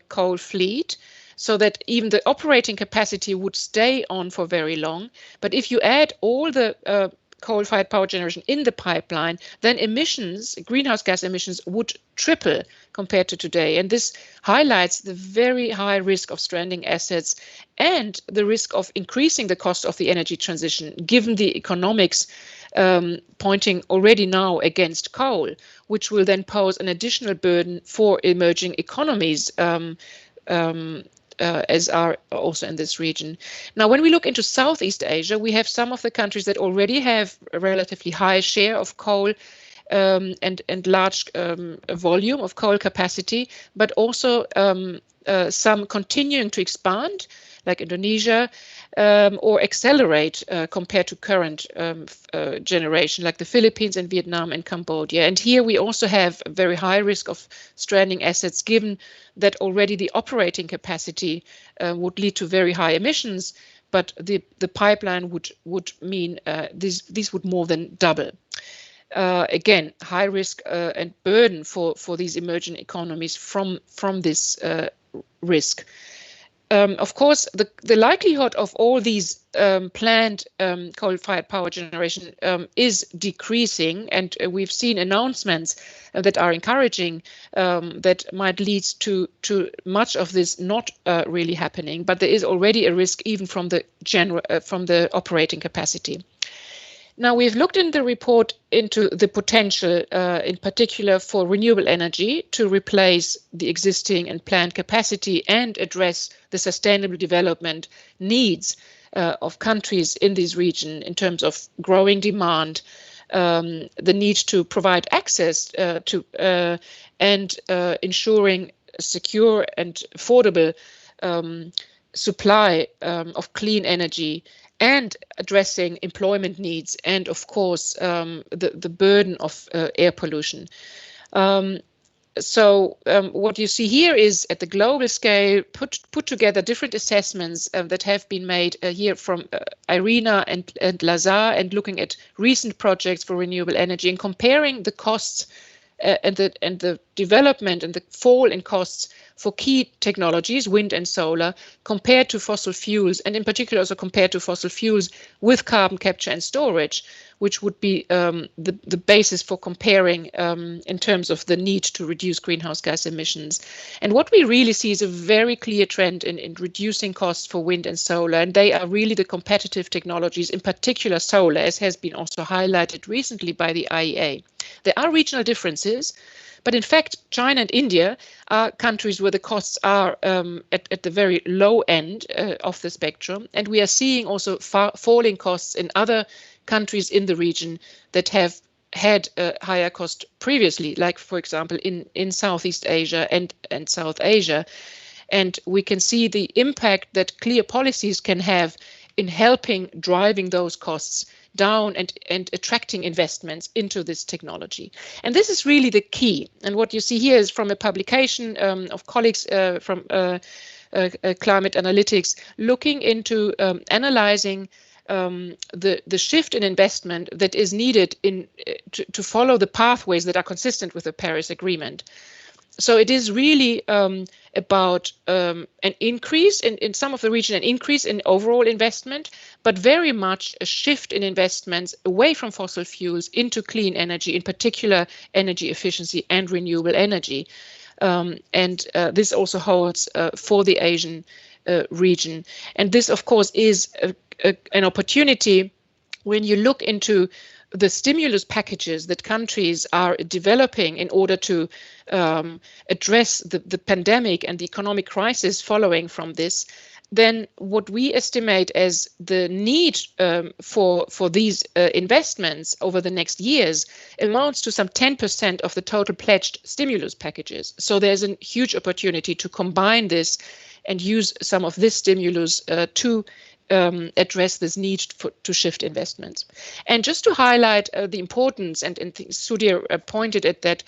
[SPEAKER 6] coal fleet, so that even the operating capacity would stay on for very long. But if you add all the coal-fired power generation in the pipeline, then emissions, greenhouse gas emissions, would triple compared to today. And this highlights the very high risk of stranding assets and the risk of increasing the cost of the energy transition, given the economics pointing already now against coal, which will then pose an additional burden for emerging economies, as are also in this region. Now, when we look into Southeast Asia, we have some of the countries that already have a relatively high share of coal and large volume of coal capacity, but also some continuing to expand, like Indonesia, or accelerate compared to current generation, like the Philippines and Vietnam and Cambodia. And here we also have a very high risk of stranding assets, given that already the operating capacity would lead to very high emissions, but the pipeline would mean these would more than double. Again, high risk and burden for these emerging economies from this risk. of course, the likelihood of all these planned coal-fired power generation is decreasing, and we've seen announcements that are encouraging that might lead to much of this not really happening. But there is already a risk even from the operating capacity. Now, we've looked in the report into the potential, in particular for renewable energy, to replace the existing and planned capacity and address the sustainable development needs of countries in this region in terms of growing demand, the need to provide access to and ensuring a secure and affordable supply of clean energy, and addressing employment needs, and of course the burden of air pollution. So what you see here is, at the global scale, put together different assessments that have been made here from IRENA and Lazar, and looking at recent projects for renewable energy and comparing the costs and the development and the fall in costs for key technologies, wind and solar, compared to fossil fuels, and in particular also compared to fossil fuels with carbon capture and storage, which would be the basis for comparing in terms of the need to reduce greenhouse gas emissions. And what we really see is a very clear trend in reducing costs for wind and solar, and they are really the competitive technologies, in particular solar, as has been also highlighted recently by the IEA. There are regional differences, but in fact, China and India are countries where the costs are at the very low end of the spectrum. And we are seeing also falling costs in other countries in the region that have had a higher cost previously, like, for example, in Southeast Asia and South Asia. And we can see the impact that clear policies can have in helping driving those costs down and attracting investments into this technology. And this is really the key. And what you see here is from a publication of colleagues from Climate Analytics, looking into analyzing the shift in investment that is needed to follow the pathways that are consistent with the Paris Agreement. So it is really about an increase in some of the region, an increase in overall investment, but very much a shift in investments away from fossil fuels into clean energy, in particular energy efficiency and renewable energy. And this also holds for the Asian region. And this, of course, is an opportunity when you look into the stimulus packages that countries are developing in order to address the pandemic and the economic crisis following from this. Then what we estimate as the need for these investments over the next years amounts to some 10% of the total pledged stimulus packages. So there's a huge opportunity to combine this and use some of this stimulus to address this need to shift investments. And just to highlight the importance, and Sudhir pointed at that,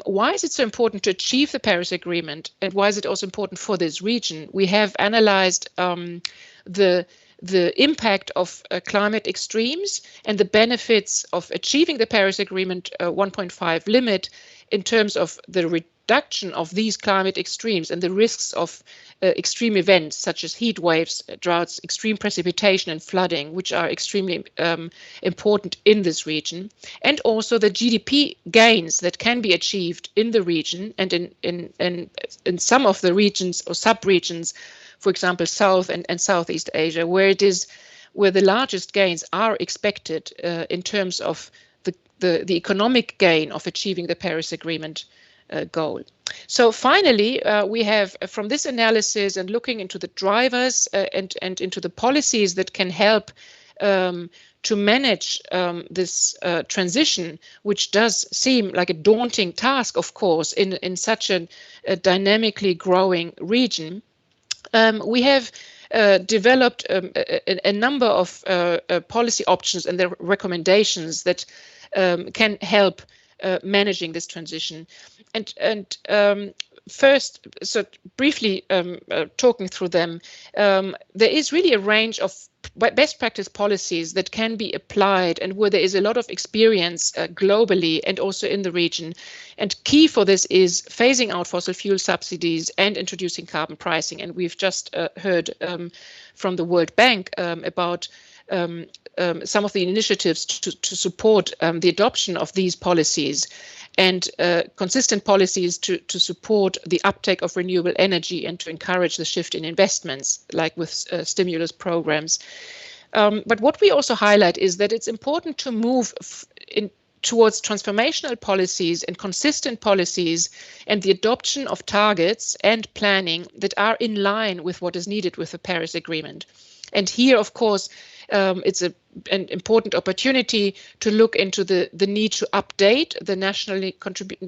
[SPEAKER 6] why is it so important to achieve the Paris Agreement, and why is it also important for this region? We have analyzed the impact of climate extremes and the benefits of achieving the Paris Agreement 1.5 limit in terms of the reduction of these climate extremes and the risks of extreme events such as heat waves, droughts, extreme precipitation and flooding, which are extremely important in this region, and also the GDP gains that can be achieved in the region and in some of the regions or sub-regions, for example, South and Southeast Asia, where the largest gains are expected in terms of the economic gain of achieving the Paris Agreement goal. So finally, we have, from this analysis and looking into the drivers and into the policies that can help to manage this transition, which does seem like a daunting task, of course, in such a dynamically growing region, we have developed a number of policy options and their recommendations that can help managing this transition. And first, so briefly talking through them, there is really a range of best practice policies that can be applied and where there is a lot of experience globally and also in the region. And key for this is phasing out fossil fuel subsidies and introducing carbon pricing. And we've just heard from the World Bank about some of the initiatives to support the adoption of these policies and consistent policies to support the uptake of renewable energy and to encourage the shift in investments, like with stimulus programs. But what we also highlight is that it's important to move towards transformational policies and consistent policies and the adoption of targets and planning that are in line with what is needed with the Paris Agreement. And here, of course, it's an important opportunity to look into the need to update the nationally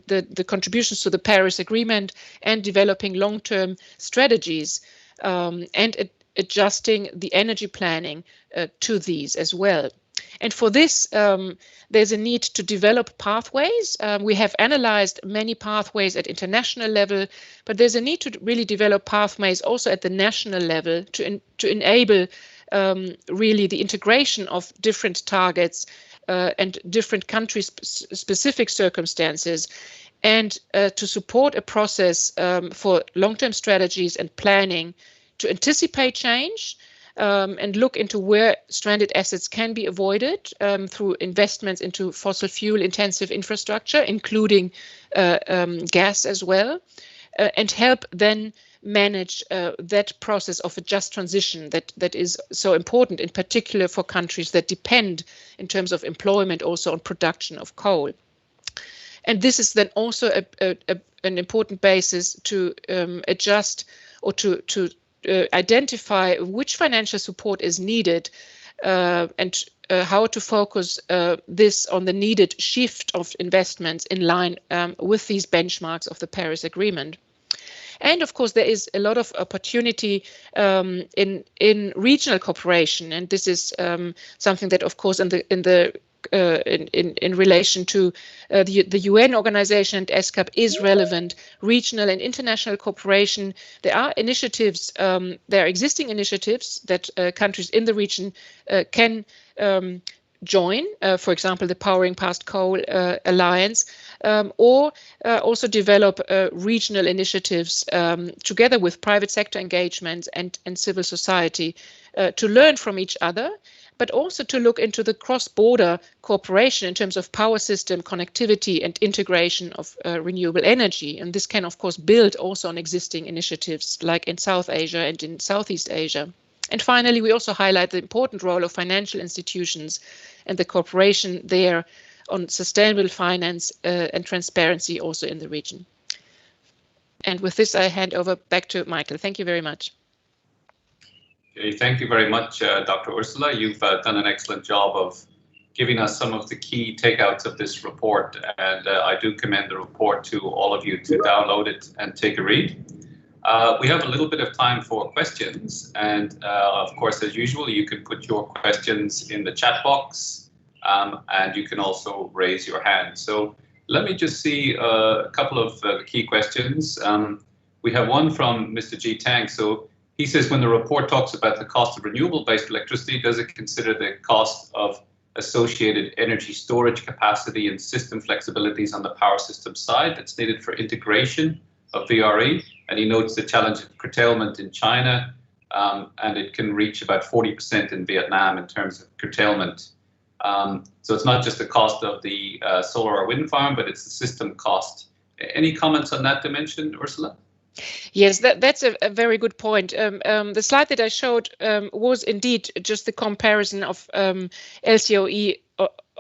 [SPEAKER 6] the contributions to the Paris Agreement and developing long-term strategies and adjusting the energy planning to these as well. And for this, there's a need to develop pathways. We have analyzed many pathways at international level, but there's a need to really develop pathways also at the national level to enable really the integration of different targets and different country-specific circumstances, and to support a process for long-term strategies and planning to anticipate change and look into where stranded assets can be avoided through investments into fossil fuel-intensive infrastructure, including gas as well, and help then manage that process of a just transition that is so important, in particular for countries that depend in terms of employment also on production of coal. And this is then also an important basis to adjust or to identify which financial support is needed and how to focus this on the needed shift of investments in line with these benchmarks of the Paris Agreement. And of course, there is a lot of opportunity in regional cooperation, and this is something that, of course, in relation to the UN organization and ESCAP is relevant. Regional and international cooperation. There are initiatives. There are existing initiatives that countries in the region can join, for example, the Powering Past Coal Alliance, or also develop regional initiatives together with private sector engagements and civil society to learn from each other, but also to look into the cross-border cooperation in terms of power system connectivity and integration of renewable energy. And this can, of course, build also on existing initiatives like in South Asia and in Southeast Asia. And finally, we also highlight the important role of financial institutions and the cooperation there on sustainable finance and transparency also in the region. And with this, I hand over back to Michael. Thank you very much.
[SPEAKER 1] Okay, thank you very much, Dr. Ursula. You've done an excellent job of giving us some of the key takeouts of this report, and I do commend the report to all of you to download it and take a read. We have a little bit of time for questions, and of course, as usual, you can put your questions in the chat box, and you can also raise your hand. So let me just see a couple of key questions. We have one from Mr. G. Tang. So he says, when the report talks about the cost of renewable-based electricity, does it consider the cost of associated energy storage capacity and system flexibilities on the power system side that's needed for integration of VRE? And he notes the challenge of curtailment in China, and it can reach about 40% in Vietnam in terms of curtailment. So it's not just the cost of the solar or wind farm, but it's the system cost. Any comments on that dimension, Ursula?
[SPEAKER 6] Yes, that's a very good point. The slide that I showed was indeed just the comparison of LCOE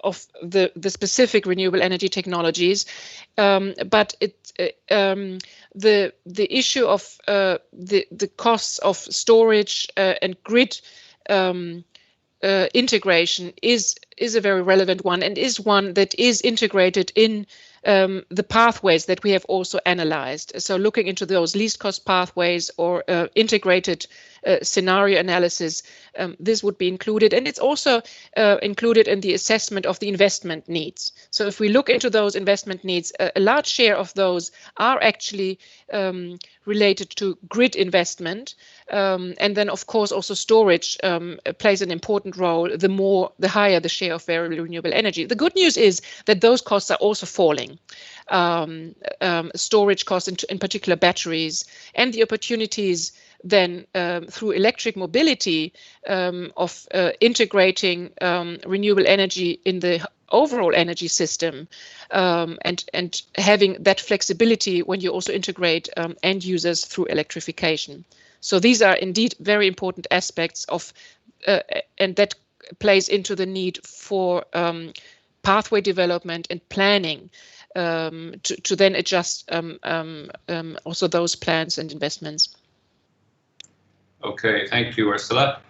[SPEAKER 6] of the specific renewable energy technologies, but the issue of the costs of storage and grid integration is a very relevant one, and is one that is integrated in the pathways that we have also analyzed. So looking into those least cost pathways or integrated scenario analysis, this would be included. And it's also included in the assessment of the investment needs. So if we look into those investment needs, a large share of those are actually related to grid investment. And then, of course, also storage plays an important role, the higher the share of variable renewable energy. The good news is that those costs are also falling. Storage costs, in particular batteries, and the opportunities then through electric mobility of integrating renewable energy in the overall energy system and having that flexibility when you also integrate end users through electrification. So these are indeed very important aspects of, and that plays into the need for pathway development and planning to then adjust also those plans and investments.
[SPEAKER 1] Okay, thank you, Ursula.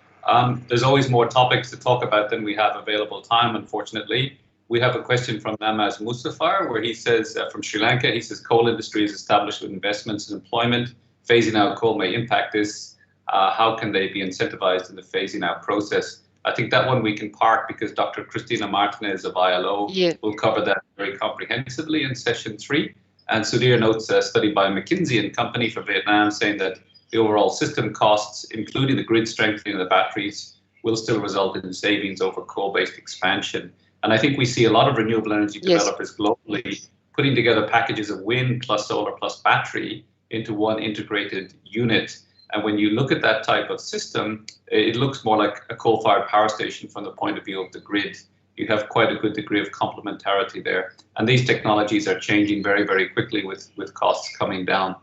[SPEAKER 1] There's always more topics to talk about than we have available time, unfortunately. We have a question from Namaz Mustafar, where he says, from Sri Lanka, he says, coal industry is established with investments and employment. Phasing out coal may impact this. How can they be incentivized in the phasing out process? I think that one we can park because Dr. Cristina Martinez of ILO will cover that very comprehensively in session 3. And Sudhir notes a study by McKinsey and Company for Vietnam saying that the overall system costs, including the grid strengthening of the batteries, will still result in savings over coal-based expansion. And I think we see a lot of renewable energy developers globally putting together packages of wind plus solar plus battery into one integrated unit. And when you look at that type of system, it looks more like a coal-fired power station from the point of view of the grid. You have quite a good degree of complementarity there. And these technologies are changing very, very quickly with costs coming down.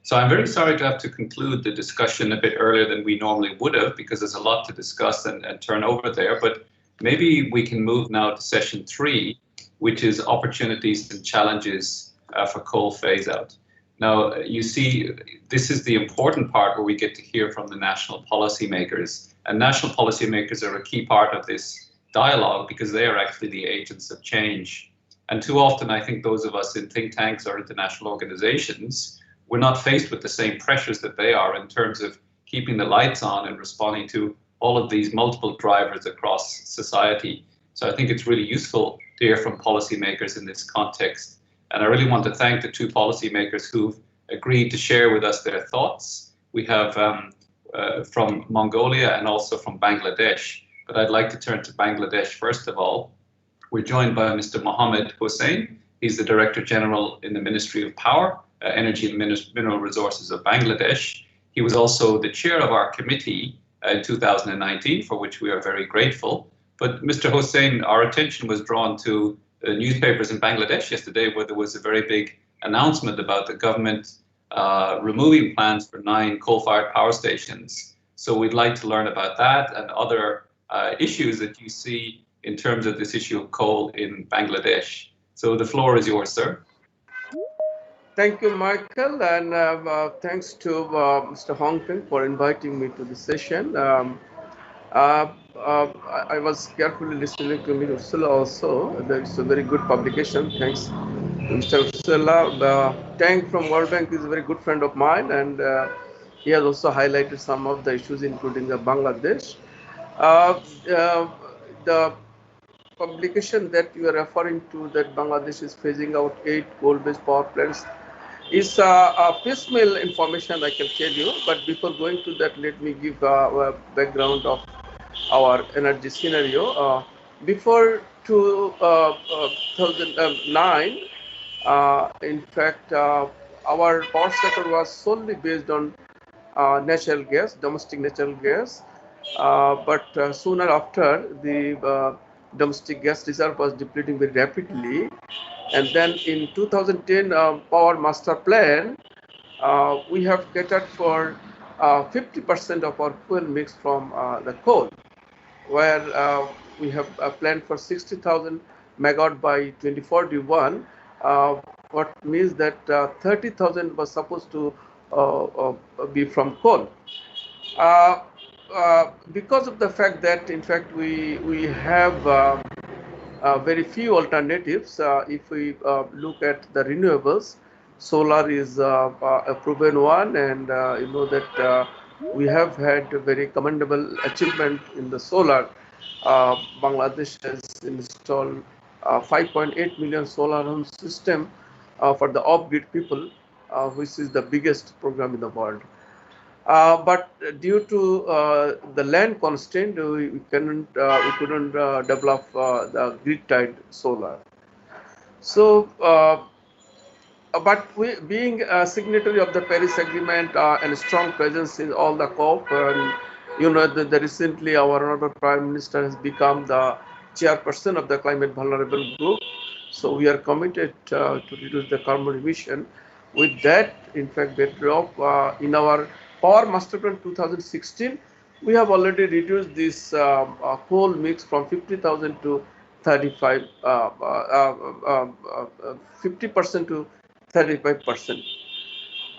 [SPEAKER 1] So I'm very sorry to have to conclude the discussion a bit earlier than we normally would have, because there's a lot to discuss and turn over there. But maybe we can move now to session 3, which is opportunities and challenges for coal phase out. Now, you see, this is the important part where we get to hear from the national policymakers. And national policymakers are a key part of this dialogue because they are actually the agents of change. And too often, I think those of us in think tanks or international organizations, we're not faced with the same pressures that they are in terms of keeping the lights on and responding to all of these multiple drivers across society. So I think it's really useful to hear from policymakers in this context. And I really want to thank the 2 policymakers who've agreed to share with us their thoughts. We have from Mongolia and also from Bangladesh. But I'd like to turn to Bangladesh first of all. We're joined by Mr. Mohammed Hussain. He's the Director General in the Ministry of Power, Energy and Mineral Resources of Bangladesh. He was also the chair of our committee in 2019, for which we are very grateful. But Mr. Hussain, our attention was drawn to the newspapers in Bangladesh yesterday, where there was a very big announcement about the government removing plans for 9 coal-fired power stations. So we'd like to learn about that and other issues that you see in terms of this issue of coal in Bangladesh. So the floor is yours, sir.
[SPEAKER 7] Thank you, Michael, and thanks to Mr. Hong Peng for inviting me to the session. I was carefully listening to Ms. Ursula also. It's a very good publication. Thanks to Mr. Ursula. Tang from World Bank is a very good friend of mine, and he has also highlighted some of the issues, including Bangladesh. The publication that you are referring to, that Bangladesh is phasing out 8 coal-based power plants, is a piecemeal information I can tell you. But before going to that, let me give a background of our energy scenario. Before 2009, in fact, our power sector was solely based on natural gas, domestic natural gas. But sooner after, the domestic gas reserve was depleting very rapidly. And then in 2010 Power Master Plan, we have catered for 50% of our fuel mix from the coal, where we have planned for 60,000 megawatt by 2041, what means that 30,000 was supposed to be from coal. Because of the fact that, in fact, we have very few alternatives. If we look at the renewables, solar is a proven one, and you know that we have had a very commendable achievement in the solar. Bangladesh has installed 5.8 million solar home system for the off-grid people, which is the biggest program in the world. But due to the land constraint, we couldn't develop the grid-tied solar. So, but we, being a signatory of the Paris Agreement and a strong presence in all the COP, and you know that recently our honorable Prime Minister has become the chairperson of the Climate Vulnerable Group. So we are committed to reduce the carbon emission. With that, in fact, bedrock in our Power Master Plan 2016, we have already reduced this coal mix from 50,000 to 35, 50% to 35%.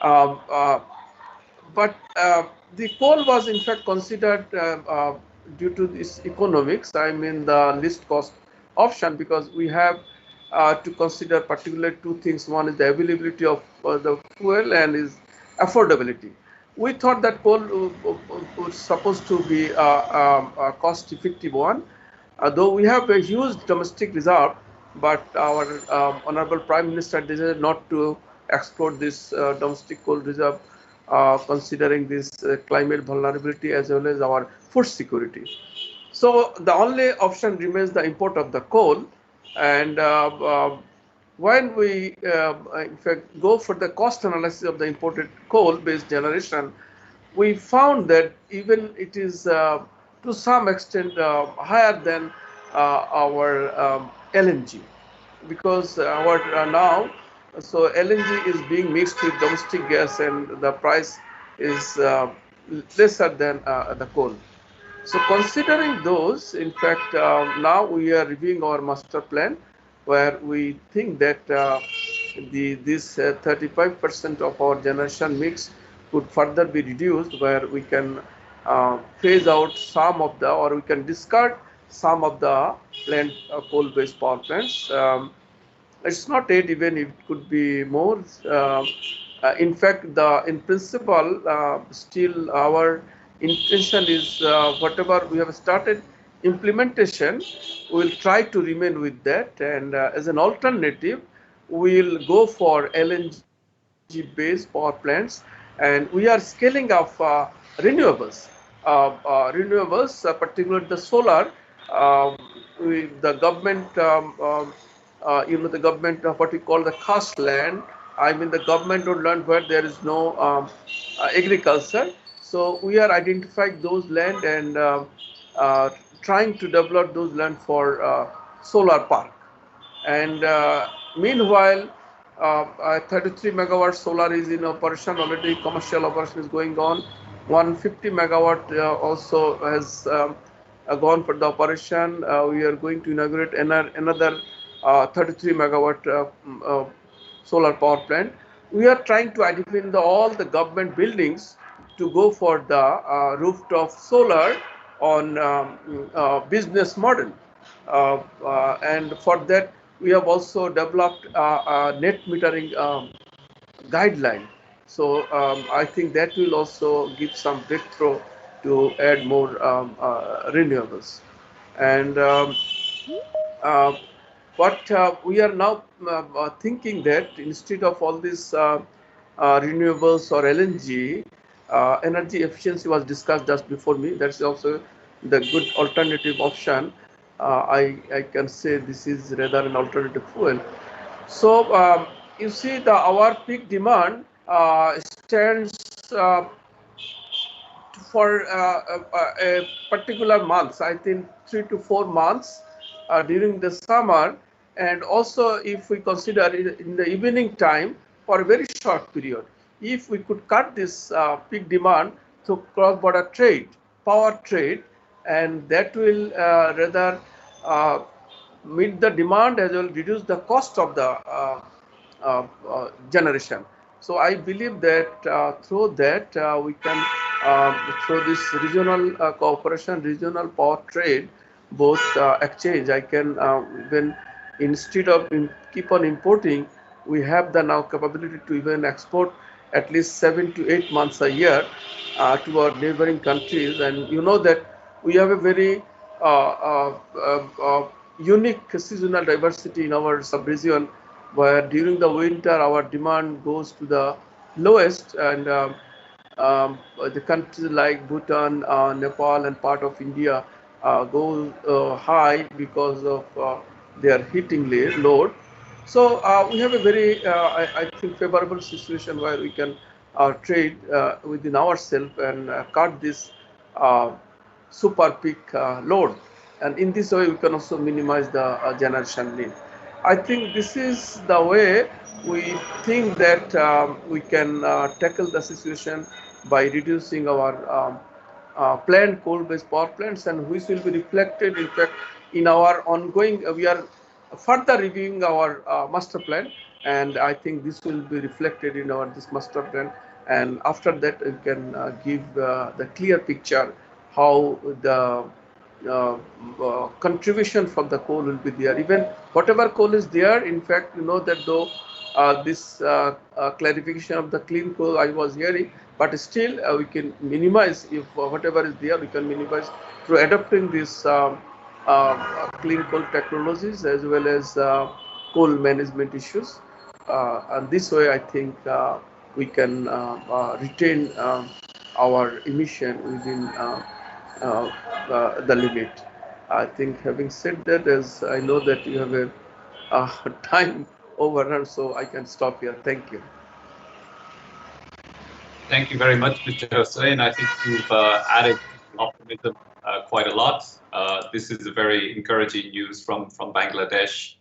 [SPEAKER 7] Um, uh, but the coal was in fact considered due to this economics, I mean the least cost option, because we have to consider particularly two things. One is the availability of the fuel and is affordability. We thought that coal was supposed to be a cost effective one, though we have a huge domestic reserve, but our honorable Prime Minister decided not to export this domestic coal reserve, considering this climate vulnerability as well as our food security. So the only option remains the import of the coal, and when we in fact go for the cost analysis of the imported coal-based generation, we found that even it is to some extent higher than our LNG, because our now, so LNG is being mixed with domestic gas and the price is lesser than the coal. So considering those, in fact, now we are reviewing our master plan, where we think that this 35% of our generation mix could further be reduced, where we can phase out some of the, or we can discard some of the plant coal-based power plants. It's not yet even, it could be more. In fact, in principle, still our intention is whatever we have started implementation, we will try to remain with that, and as an alternative, we will go for LNG-based power plants, and we are scaling up renewables. Particularly the solar. The government, you know, the government of what we call the khas land. I mean, the government would land where there is no agriculture. So we are identifying those land and trying to develop those land for solar park. And meanwhile, 33 megawatt solar is in operation already. Commercial operation is going on. 150 megawatt also has gone for the operation. We are going to inaugurate another 33 megawatt solar power plant. We are trying to identify all the government buildings to go for the rooftop solar on business model. And for that, we have also developed a net metering guideline. So I think that will also give some breakthrough to add more renewables. And but we are now thinking that instead of all these renewables or LNG, energy efficiency was discussed just before me. That's also the good alternative option. I can say this is rather an alternative fuel. So you see, our peak demand stands for a particular month. I think 3 to 4 months during the summer, and also if we consider it in the evening time for a very short period. If we could cut this peak demand through cross-border trade, power trade, and that will rather meet the demand as well, reduce the cost of the generation. So I believe that through that we can, through this regional cooperation, regional power trade, both exchange. I can even instead of keep on importing, we have the now capability to even export at least 7 to 8 months a year to our neighboring countries. And you know that we have a very unique seasonal diversity in our sub-region, where during the winter our demand goes to the lowest, and the countries like Bhutan, Nepal, and part of India go high because of their heating load. So we have a very, I think, favorable situation where we can trade within ourselves and cut this uh, super peak load. And in this way, we can also minimize the generation need. I think this is the way we think that we can tackle the situation by reducing our planned coal-based power plants, and which will be reflected, in fact, in our ongoing. We are further reviewing our master plan, and I think this will be reflected in our this master plan. And after that, we can give the clear picture how the contribution from the coal will be there. Even whatever coal is there, in fact, you know that though this clarification of the clean coal I was hearing, but still we can minimize, if whatever is there, we can minimize through adopting this clean coal technologies as well as coal management issues. And this way, I think we can retain our emission within the limit. I think, having said that, as I know that you have a time overrun, so I can stop here. Thank you.
[SPEAKER 1] Thank you very much, Mr. Hussain. I think you've added optimism quite a lot. This is a very encouraging news from Bangladesh.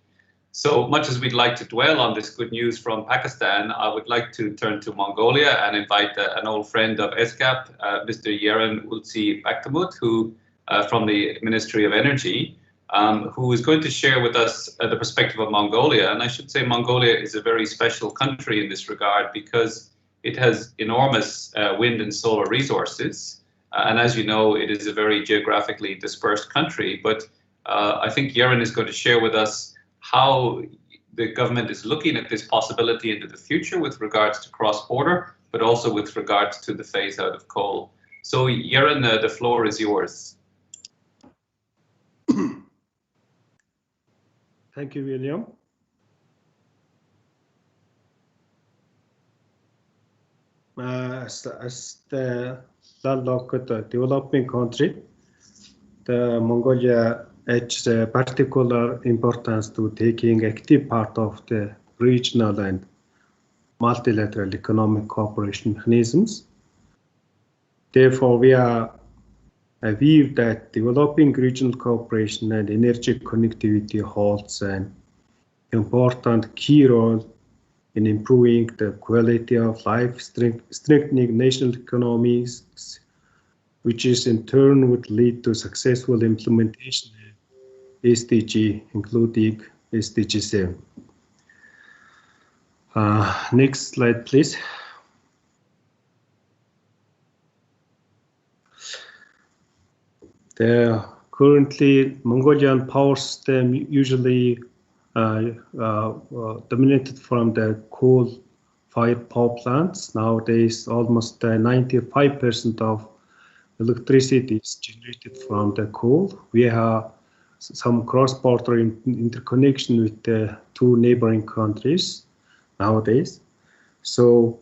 [SPEAKER 1] So much as we'd like to dwell on this good news from Pakistan, I would like to turn to Mongolia and invite an old friend of ESCAP, Mr. Yeren Ulsi Baktamut, who from the Ministry of Energy, who is going to share with us the perspective of Mongolia. And I should say Mongolia is a very special country in this regard because it has enormous wind and solar resources. And as you know, it is a very geographically dispersed country. But I think Yeren is going to share with us how the government is looking at this possibility into the future with regards to cross-border, but also with regards to the phase out of coal. So Yeren, the floor is yours.
[SPEAKER 8] Thank you, William. As the landlocked developing country, the Mongolia attaches a particular importance to taking active part of the regional and multilateral economic cooperation mechanisms. Therefore, we are view that developing regional cooperation and energy connectivity holds an important key role in improving the quality of life, strengthening national economies, which is in turn would lead to successful implementation of SDG, including SDG 7. Next slide, please. Currently, Mongolian power system usually dominated from the coal-fired power plants. Nowadays, almost 95% of electricity is generated from the coal. We have some cross-border interconnection with the two neighboring countries nowadays. So,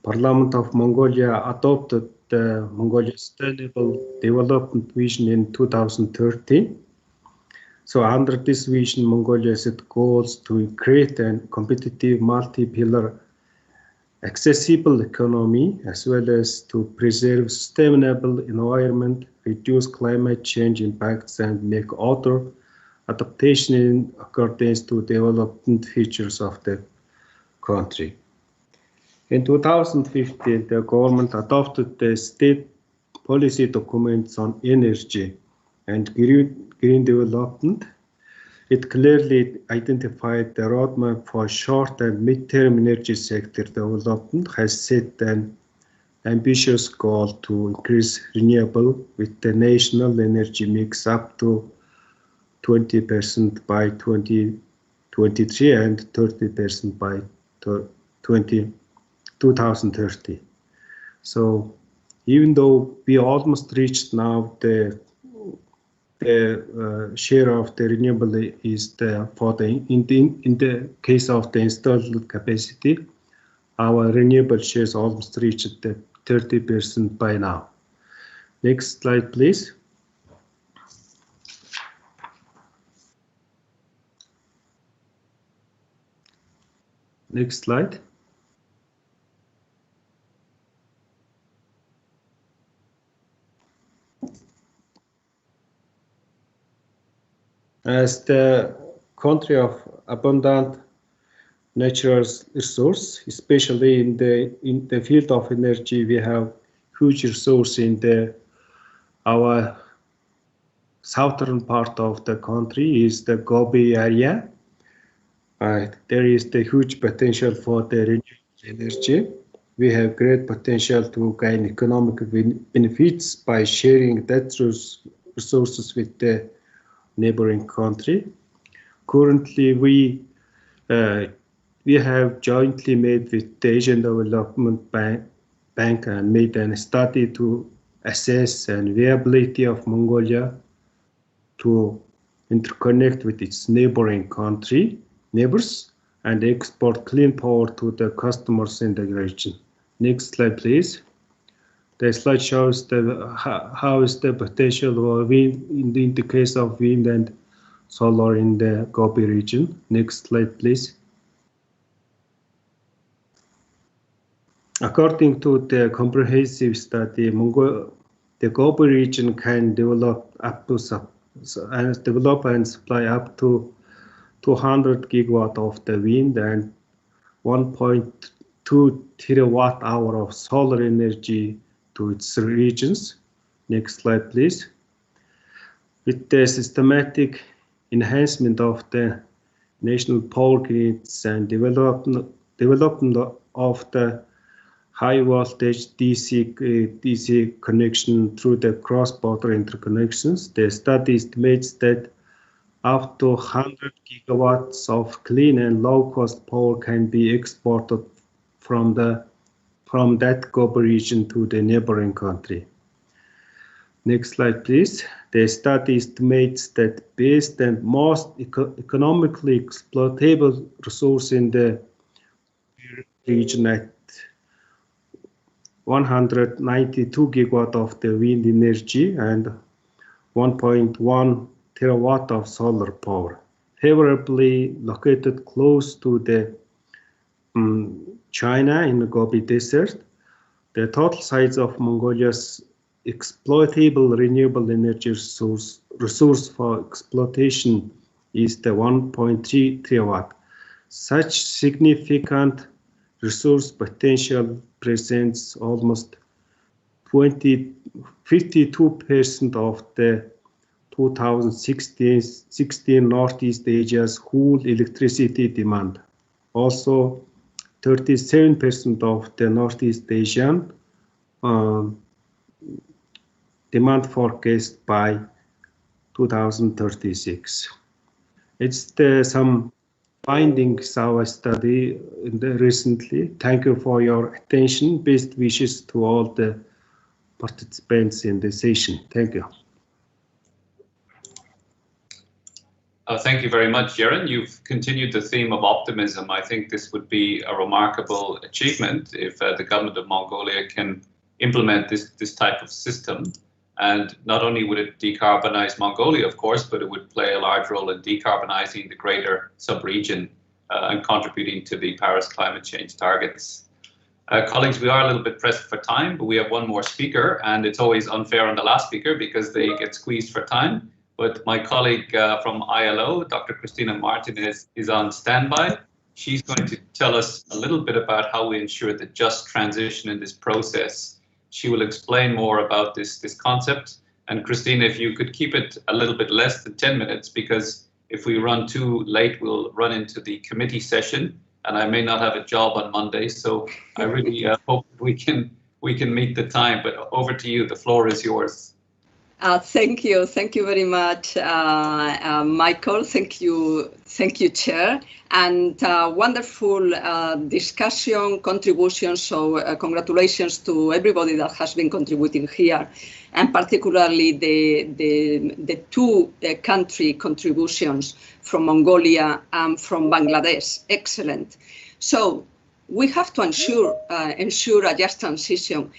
[SPEAKER 8] Parliament of Mongolia adopted the Mongolia Sustainable Development Vision in 2013. So under this vision, Mongolia set goals to create a competitive multi-pillar accessible economy, as well as to preserve sustainable environment, reduce climate change impacts, and make other adaptation in accordance to development features of the country. In 2015, the government adopted the state policy documents on energy and green development. It clearly identified the roadmap for short and mid-term energy sector development, has set an ambitious goal to increase renewable with the national energy mix up to 20% by 2023 and 30% by 2030. So even though we almost reached now the share of the renewable is in the case of the installed capacity, our renewable shares almost reached the 30% by now. Next slide, please. Next slide. As the country of abundant natural resource, especially in the field of energy, we have huge resource in our southern part of the country is the Gobi area. There is the huge potential for the renewable energy. We have great potential to gain economic benefits by sharing that resources with the neighboring country. Currently, we have jointly made with the Asian Development Bank and made a study to assess the viability of Mongolia to interconnect with its neighbors and export clean power to the customers in the region. Next slide, please. The slide shows how is the potential of wind in the case of wind and solar in the Gobi region. Next slide, please. According to the comprehensive study, the Gobi region can develop and supply up to 200 gigawatt of the wind and 1.2 terawatt hour of solar energy to its regions. Next slide, please. With the systematic enhancement of the national power grids and development of the high voltage DC connection through the cross-border interconnections, the study estimates that up to 100 gigawatts of clean and low-cost power can be exported from that Gobi region to the neighboring country. Next slide, please. The study estimates that best and most economically exploitable resource in the region at 192 gigawatt of the wind energy and 1.1 terawatt of solar power, favorably located close to the China in the Gobi Desert. The total size of Mongolia's exploitable renewable energy resource for exploitation is the 1.3 terawatt. Such significant resource potential presents almost 52% of the 2016 Northeast Asia's whole electricity demand. Also, 37% of the Northeast Asian demand forecast by 2036. It's some findings our study recently. Thank you for your attention. Best wishes to all the participants in the session. Thank you.
[SPEAKER 1] Thank you very much, Jeroen. You've continued the theme of optimism. I think this would be a remarkable achievement if the government of Mongolia can implement this type of system. And not only would it decarbonize Mongolia, of course, but it would play a large role in decarbonizing the greater sub-region and contributing to the Paris climate change targets. Colleagues, we are a little bit pressed for time, but we have one more speaker, and it's always unfair on the last speaker because they get squeezed for time. But my colleague from ILO, Dr. Christina Martinez, is on standby. She's going to tell us a little bit about how we ensure the just transition in this process. She will explain more about this concept. And Christina, if you could keep it a little bit less than 10 minutes, because if we run too late, we'll run into the committee session, and I may not have a job on Monday. So I really hope we can meet the time. But over to you. The floor is yours.
[SPEAKER 9] Thank you very much, Michael. Thank you, Chair, and wonderful discussion, contributions. So congratulations to everybody that has been contributing here, and particularly the two country contributions from Mongolia and from Bangladesh. Excellent. So we have to ensure a just transition.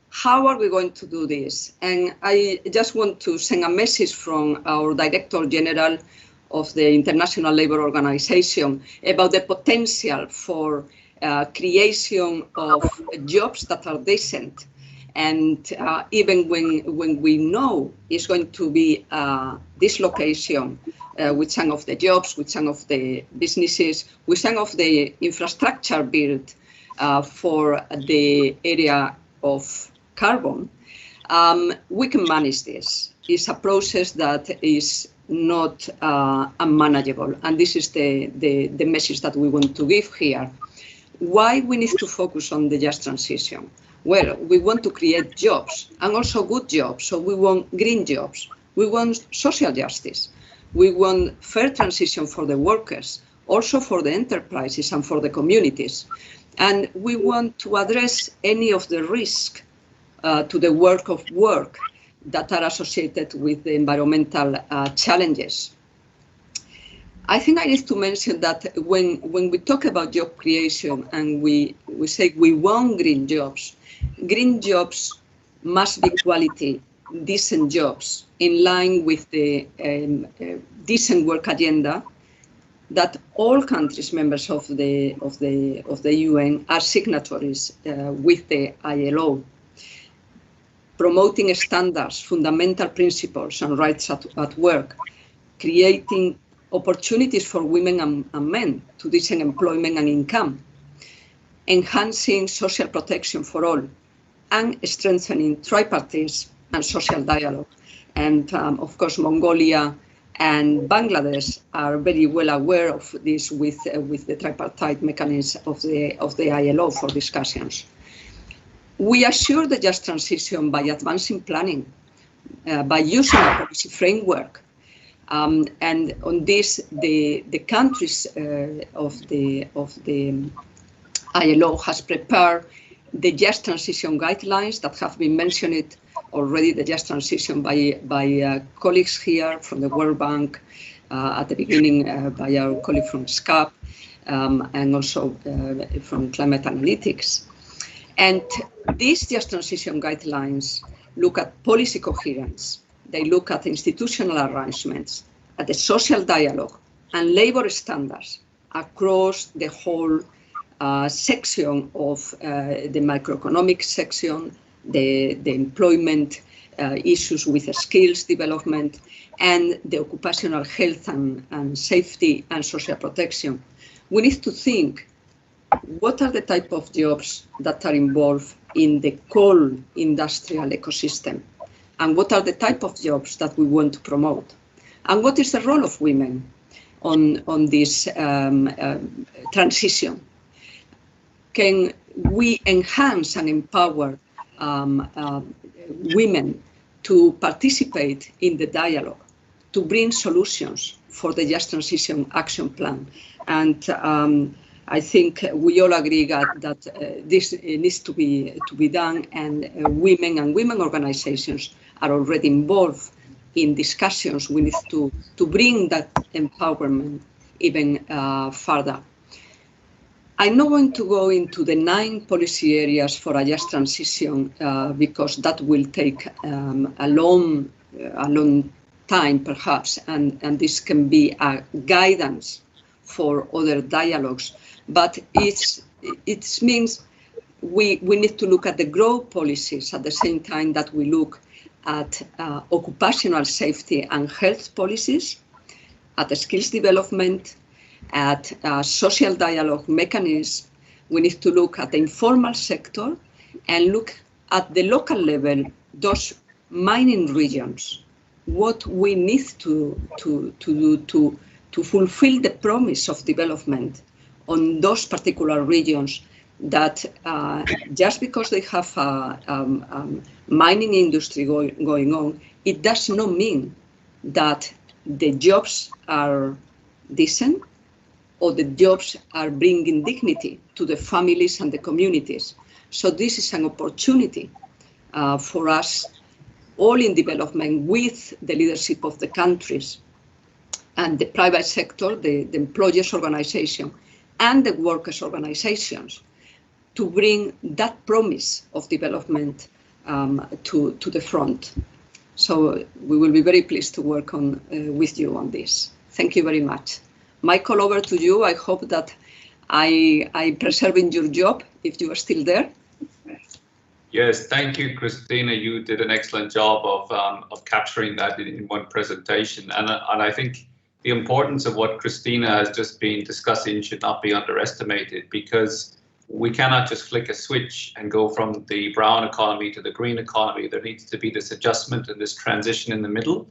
[SPEAKER 9] How are we going to do this? And I just want to send a message from our Director General of the International Labour Organization about the potential for creation of jobs that are decent. And even when we know it's going to be dislocation with some of the jobs, with some of the businesses, with some of the infrastructure built for the area of carbon, we can manage this. It's a process that is not unmanageable, and this is the message that we want to give here. Why we need to focus on the just transition? Well, we want to create jobs, and also good jobs, so we want green jobs. We want social justice. We want fair transition for the workers, also for the enterprises and for the communities. And we want to address any of the risks to the work that are associated with the environmental challenges. I think I need to mention that when we talk about job creation and we say we want green jobs must be quality, decent jobs in line with the decent work agenda that all countries members of the UN are signatories with the ILO. Promoting standards, fundamental principles and rights at work, creating opportunities for women and men to decent employment and income, enhancing social protection for all, and strengthening tripartite and social dialogue. And of course, Mongolia and Bangladesh are very well aware of this with the tripartite mechanism of the ILO for discussions. We assure the just transition by advancing planning, by using a policy framework. And on this, the countries of the ILO has prepared the just transition guidelines that have been mentioned already, the just transition by colleagues here from the World Bank, at the beginning by our colleague from ESCAP, and also from Climate Analytics. And these just transition guidelines look at policy coherence. They look at institutional arrangements, at the social dialogue and labor standards across the whole section of the macroeconomic section, the employment issues with skills development, and the occupational health and safety and social protection. We need to think, what are the type of jobs that are involved in the coal industrial ecosystem? And what are the type of jobs that we want to promote? And what is the role of women on this transition? Can we enhance and empower women to participate in the dialogue, to bring solutions for the Just Transition Action Plan? And I think we all agree that this needs to be done, and women organizations are already involved in discussions. We need to bring that empowerment even further. I'm not going to go into the 9 policy areas for a just transition because that will take a long time perhaps, and this can be a guidance for other dialogues. But it means we need to look at the growth policies at the same time that we look at occupational safety and health policies, at the skills development, at social dialogue mechanisms. We need to look at the informal sector and look at the local level, those mining regions, what we need to do to fulfill the promise of development on those particular regions that just because they have a mining industry going on, it does not mean that the jobs are decent or the jobs are bringing dignity to the families and the communities. So this is an opportunity for us all in development with the leadership of the countries and the private sector, the employers' organization and the workers' organizations to bring that promise of development to the front. So we will be very pleased to work on with you on this. Thank you very much. Michael, over to you. I hope that I preserving your job if you are still there.
[SPEAKER 1] Yes, thank you, Christina. You did an excellent job of capturing that in one presentation. And I think the importance of what Christina has just been discussing should not be underestimated, because we cannot just flick a switch and go from the brown economy to the green economy. There needs to be this adjustment and this transition in the middle.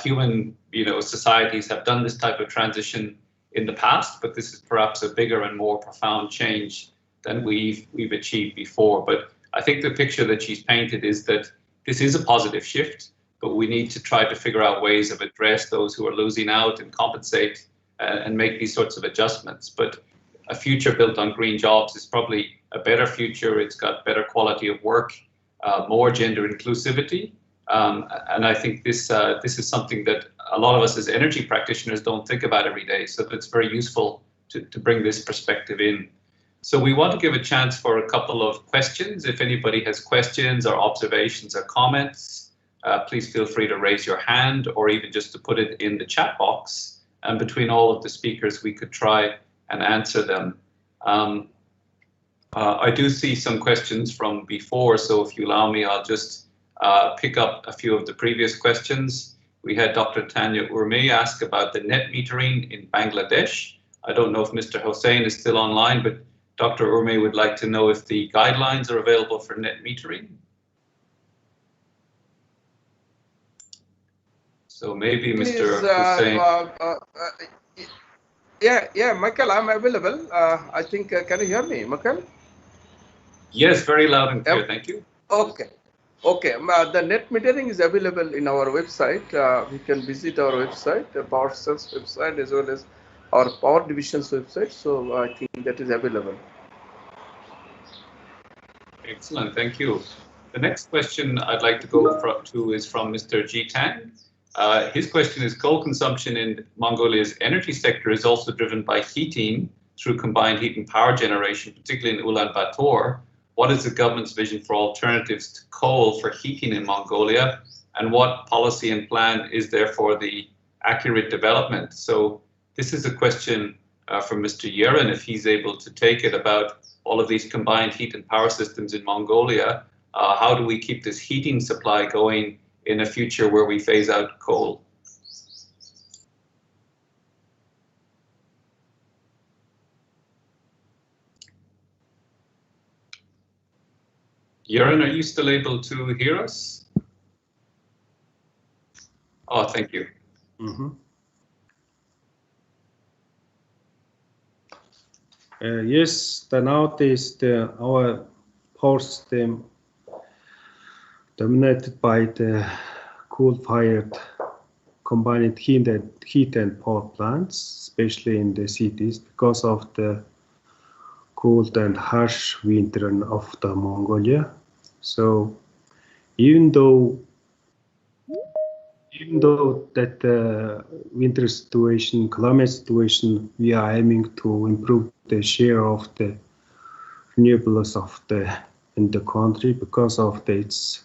[SPEAKER 1] Human, societies have done this type of transition in the past, but this is perhaps a bigger and more profound change than we've achieved before. But I think the picture that she's painted is that this is a positive shift, but we need to try to figure out ways of address those who are losing out and compensate and make these sorts of adjustments. But a future built on green jobs is probably a better future. It's got better quality of work, more gender inclusivity. And I think this is something that a lot of us as energy practitioners don't think about every day. So it's very useful to bring this perspective in. So we want to give a chance for a couple of questions. If anybody has questions or observations or comments, please feel free to raise your hand or even just to put it in the chat box. And between all of the speakers, we could try and answer them. I do see some questions from before, so if you allow me, I'll just pick up a few of the previous questions. We had Dr. Tanya Urmi ask about the net metering in Bangladesh. I don't know if Mr. Hossain is still online, but Dr. Urmi would like to know if the guidelines are available for net metering. So maybe Mr. Hossain.
[SPEAKER 7] Yeah, Michael, I'm available. I think, can you hear me, Michael?
[SPEAKER 1] Yes, very loud and clear, thank you.
[SPEAKER 7] Okay. The net metering is available in our website. We can visit our website, the Power Cells website, as well as our Power Division's website. So I think that is available.
[SPEAKER 1] Excellent, thank you. The next question I'd like to go to is from Mr. Ji Tang. His question is, coal consumption in Mongolia's energy sector is also driven by heating through combined heat and power generation, particularly in Ulaanbaatar. What is the government's vision for alternatives to coal for heating in Mongolia? And what policy and plan is there for the accurate development? So this is a question from Mr. Yerin, if he's able to take it, about all of these combined heat and power systems in Mongolia. How do we keep this heating supply going in a future where we phase out coal? Jeroen, are you still able to hear us? Oh, thank you.
[SPEAKER 8] Yes, nowadays our power system dominated by the coal-fired combined heat and power plants, especially in the cities, because of the cold and harsh winter of the Mongolia. So even though that winter situation, climate situation, we are aiming to improve the share of the renewables in the country because of its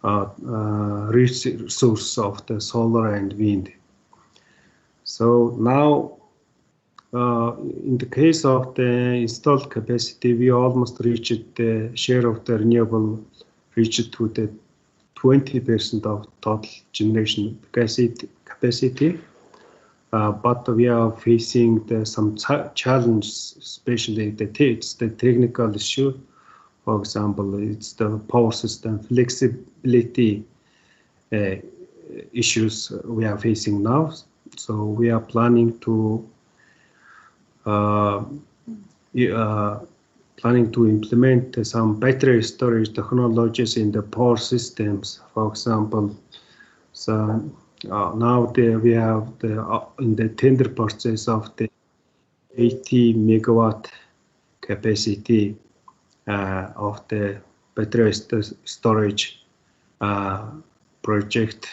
[SPEAKER 8] rich source of the solar and wind. So now, in the case of the installed capacity, we almost reached the share of the renewable reached to the 20% of total generation capacity. But we are facing some challenges, especially the technical issue. For example, it's the power system flexibility issues we are facing now. So we are planning to planning to implement some battery storage technologies in the power systems, for example. So now we have in the tender purchase of the 80 megawatt capacity of the battery storage project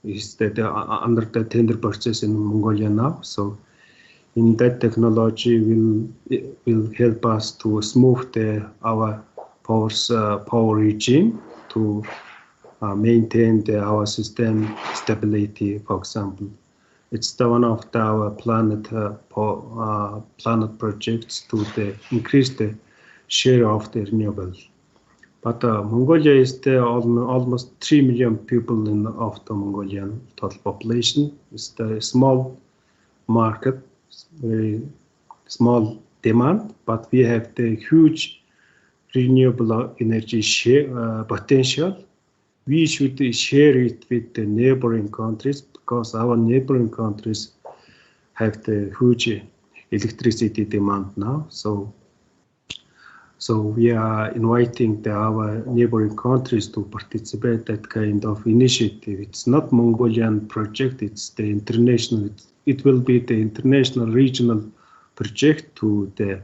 [SPEAKER 8] is that under the tender purchase in Mongolia now. So in that technology will help us to smooth our power regime to maintain our system stability, for example. It's one of our planet projects to increase the share of the renewables. But Mongolia is almost 3 million people of the Mongolian total population. It's the small market, very small demand, but we have the huge renewable energy share, potential. We should share it with the neighboring countries because our neighboring countries have the huge electricity demand now. So we are inviting our neighboring countries to participate that kind of initiative. It's not Mongolian project, it's the international, it will be the international regional project to the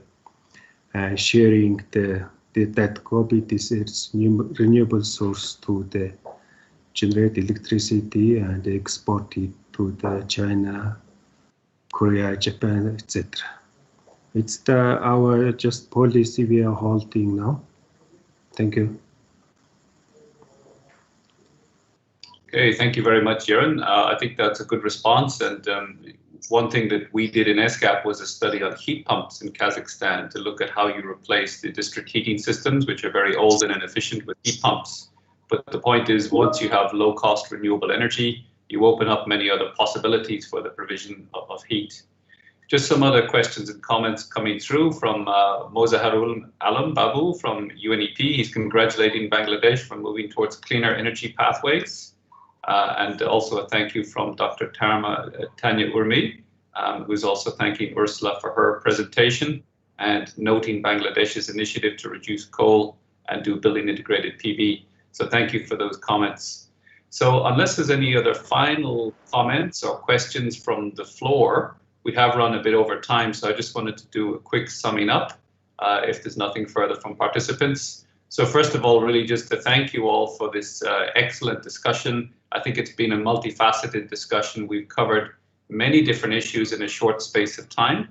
[SPEAKER 8] sharing that COVID is renewable source to the generate electricity and export it to the China, Korea, Japan, etc. It's our just policy we are holding now. Thank you.
[SPEAKER 1] Okay, thank you very much, Jeroen. I think that's a good response. And one thing that we did in ESCAP was a study on heat pumps in Kazakhstan to look at how you replace the district heating systems, which are very old and inefficient, with heat pumps. But the point is, once you have low-cost renewable energy, you open up many other possibilities for the provision of heat. Just some other questions and comments coming through from Mozaharul Alam Babu from UNEP. He's congratulating Bangladesh for moving towards cleaner energy pathways. And also a thank you from Dr. Tanya Urmi, who's also thanking Ursula for her presentation and noting Bangladesh's initiative to reduce coal and do building integrated PV. So thank you for those comments. So unless there's any other final comments or questions from the floor, we have run a bit over time, so I just wanted to do a quick summing up if there's nothing further from participants. So first of all, really just to thank you all for this excellent discussion. I think it's been a multifaceted discussion. We've covered many different issues in a short space of time.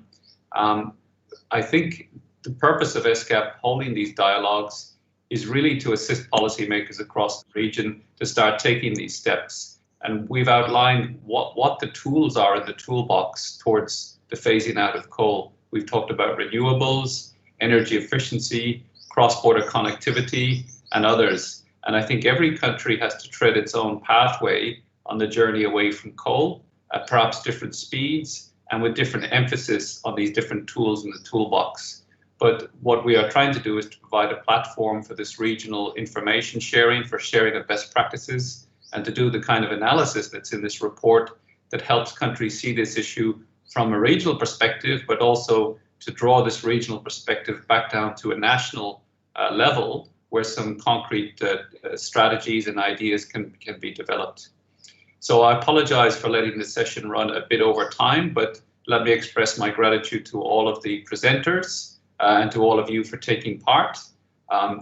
[SPEAKER 1] I think the purpose of ESCAP holding these dialogues is really to assist policymakers across the region to start taking these steps. And we've outlined what the tools are in the toolbox towards the phasing out of coal. We've talked about renewables, energy efficiency, cross-border connectivity, and others. And I think every country has to tread its own pathway on the journey away from coal, at perhaps different speeds and with different emphasis on these different tools in the toolbox. But what we are trying to do is to provide a platform for this regional information sharing, for sharing of best practices, and to do the kind of analysis that's in this report that helps countries see this issue from a regional perspective, but also to draw this regional perspective back down to a national level where some concrete strategies and ideas can be developed. So I apologize for letting the session run a bit over time, but let me express my gratitude to all of the presenters and to all of you for taking part.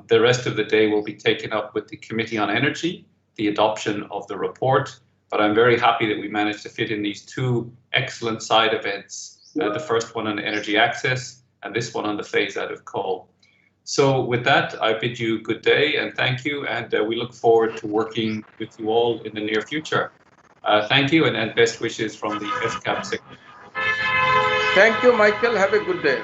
[SPEAKER 1] The rest of the day will be taken up with the Committee on Energy, the adoption of the report, but I'm very happy that we managed to fit in these two excellent side events, the first one on energy access and this one on the phase out of coal. So with that, I bid you good day and thank you, and we look forward to working with you all in the near future. Thank you and best wishes from the ESCAP sector.
[SPEAKER 7] Thank you, Michael. Have a good day.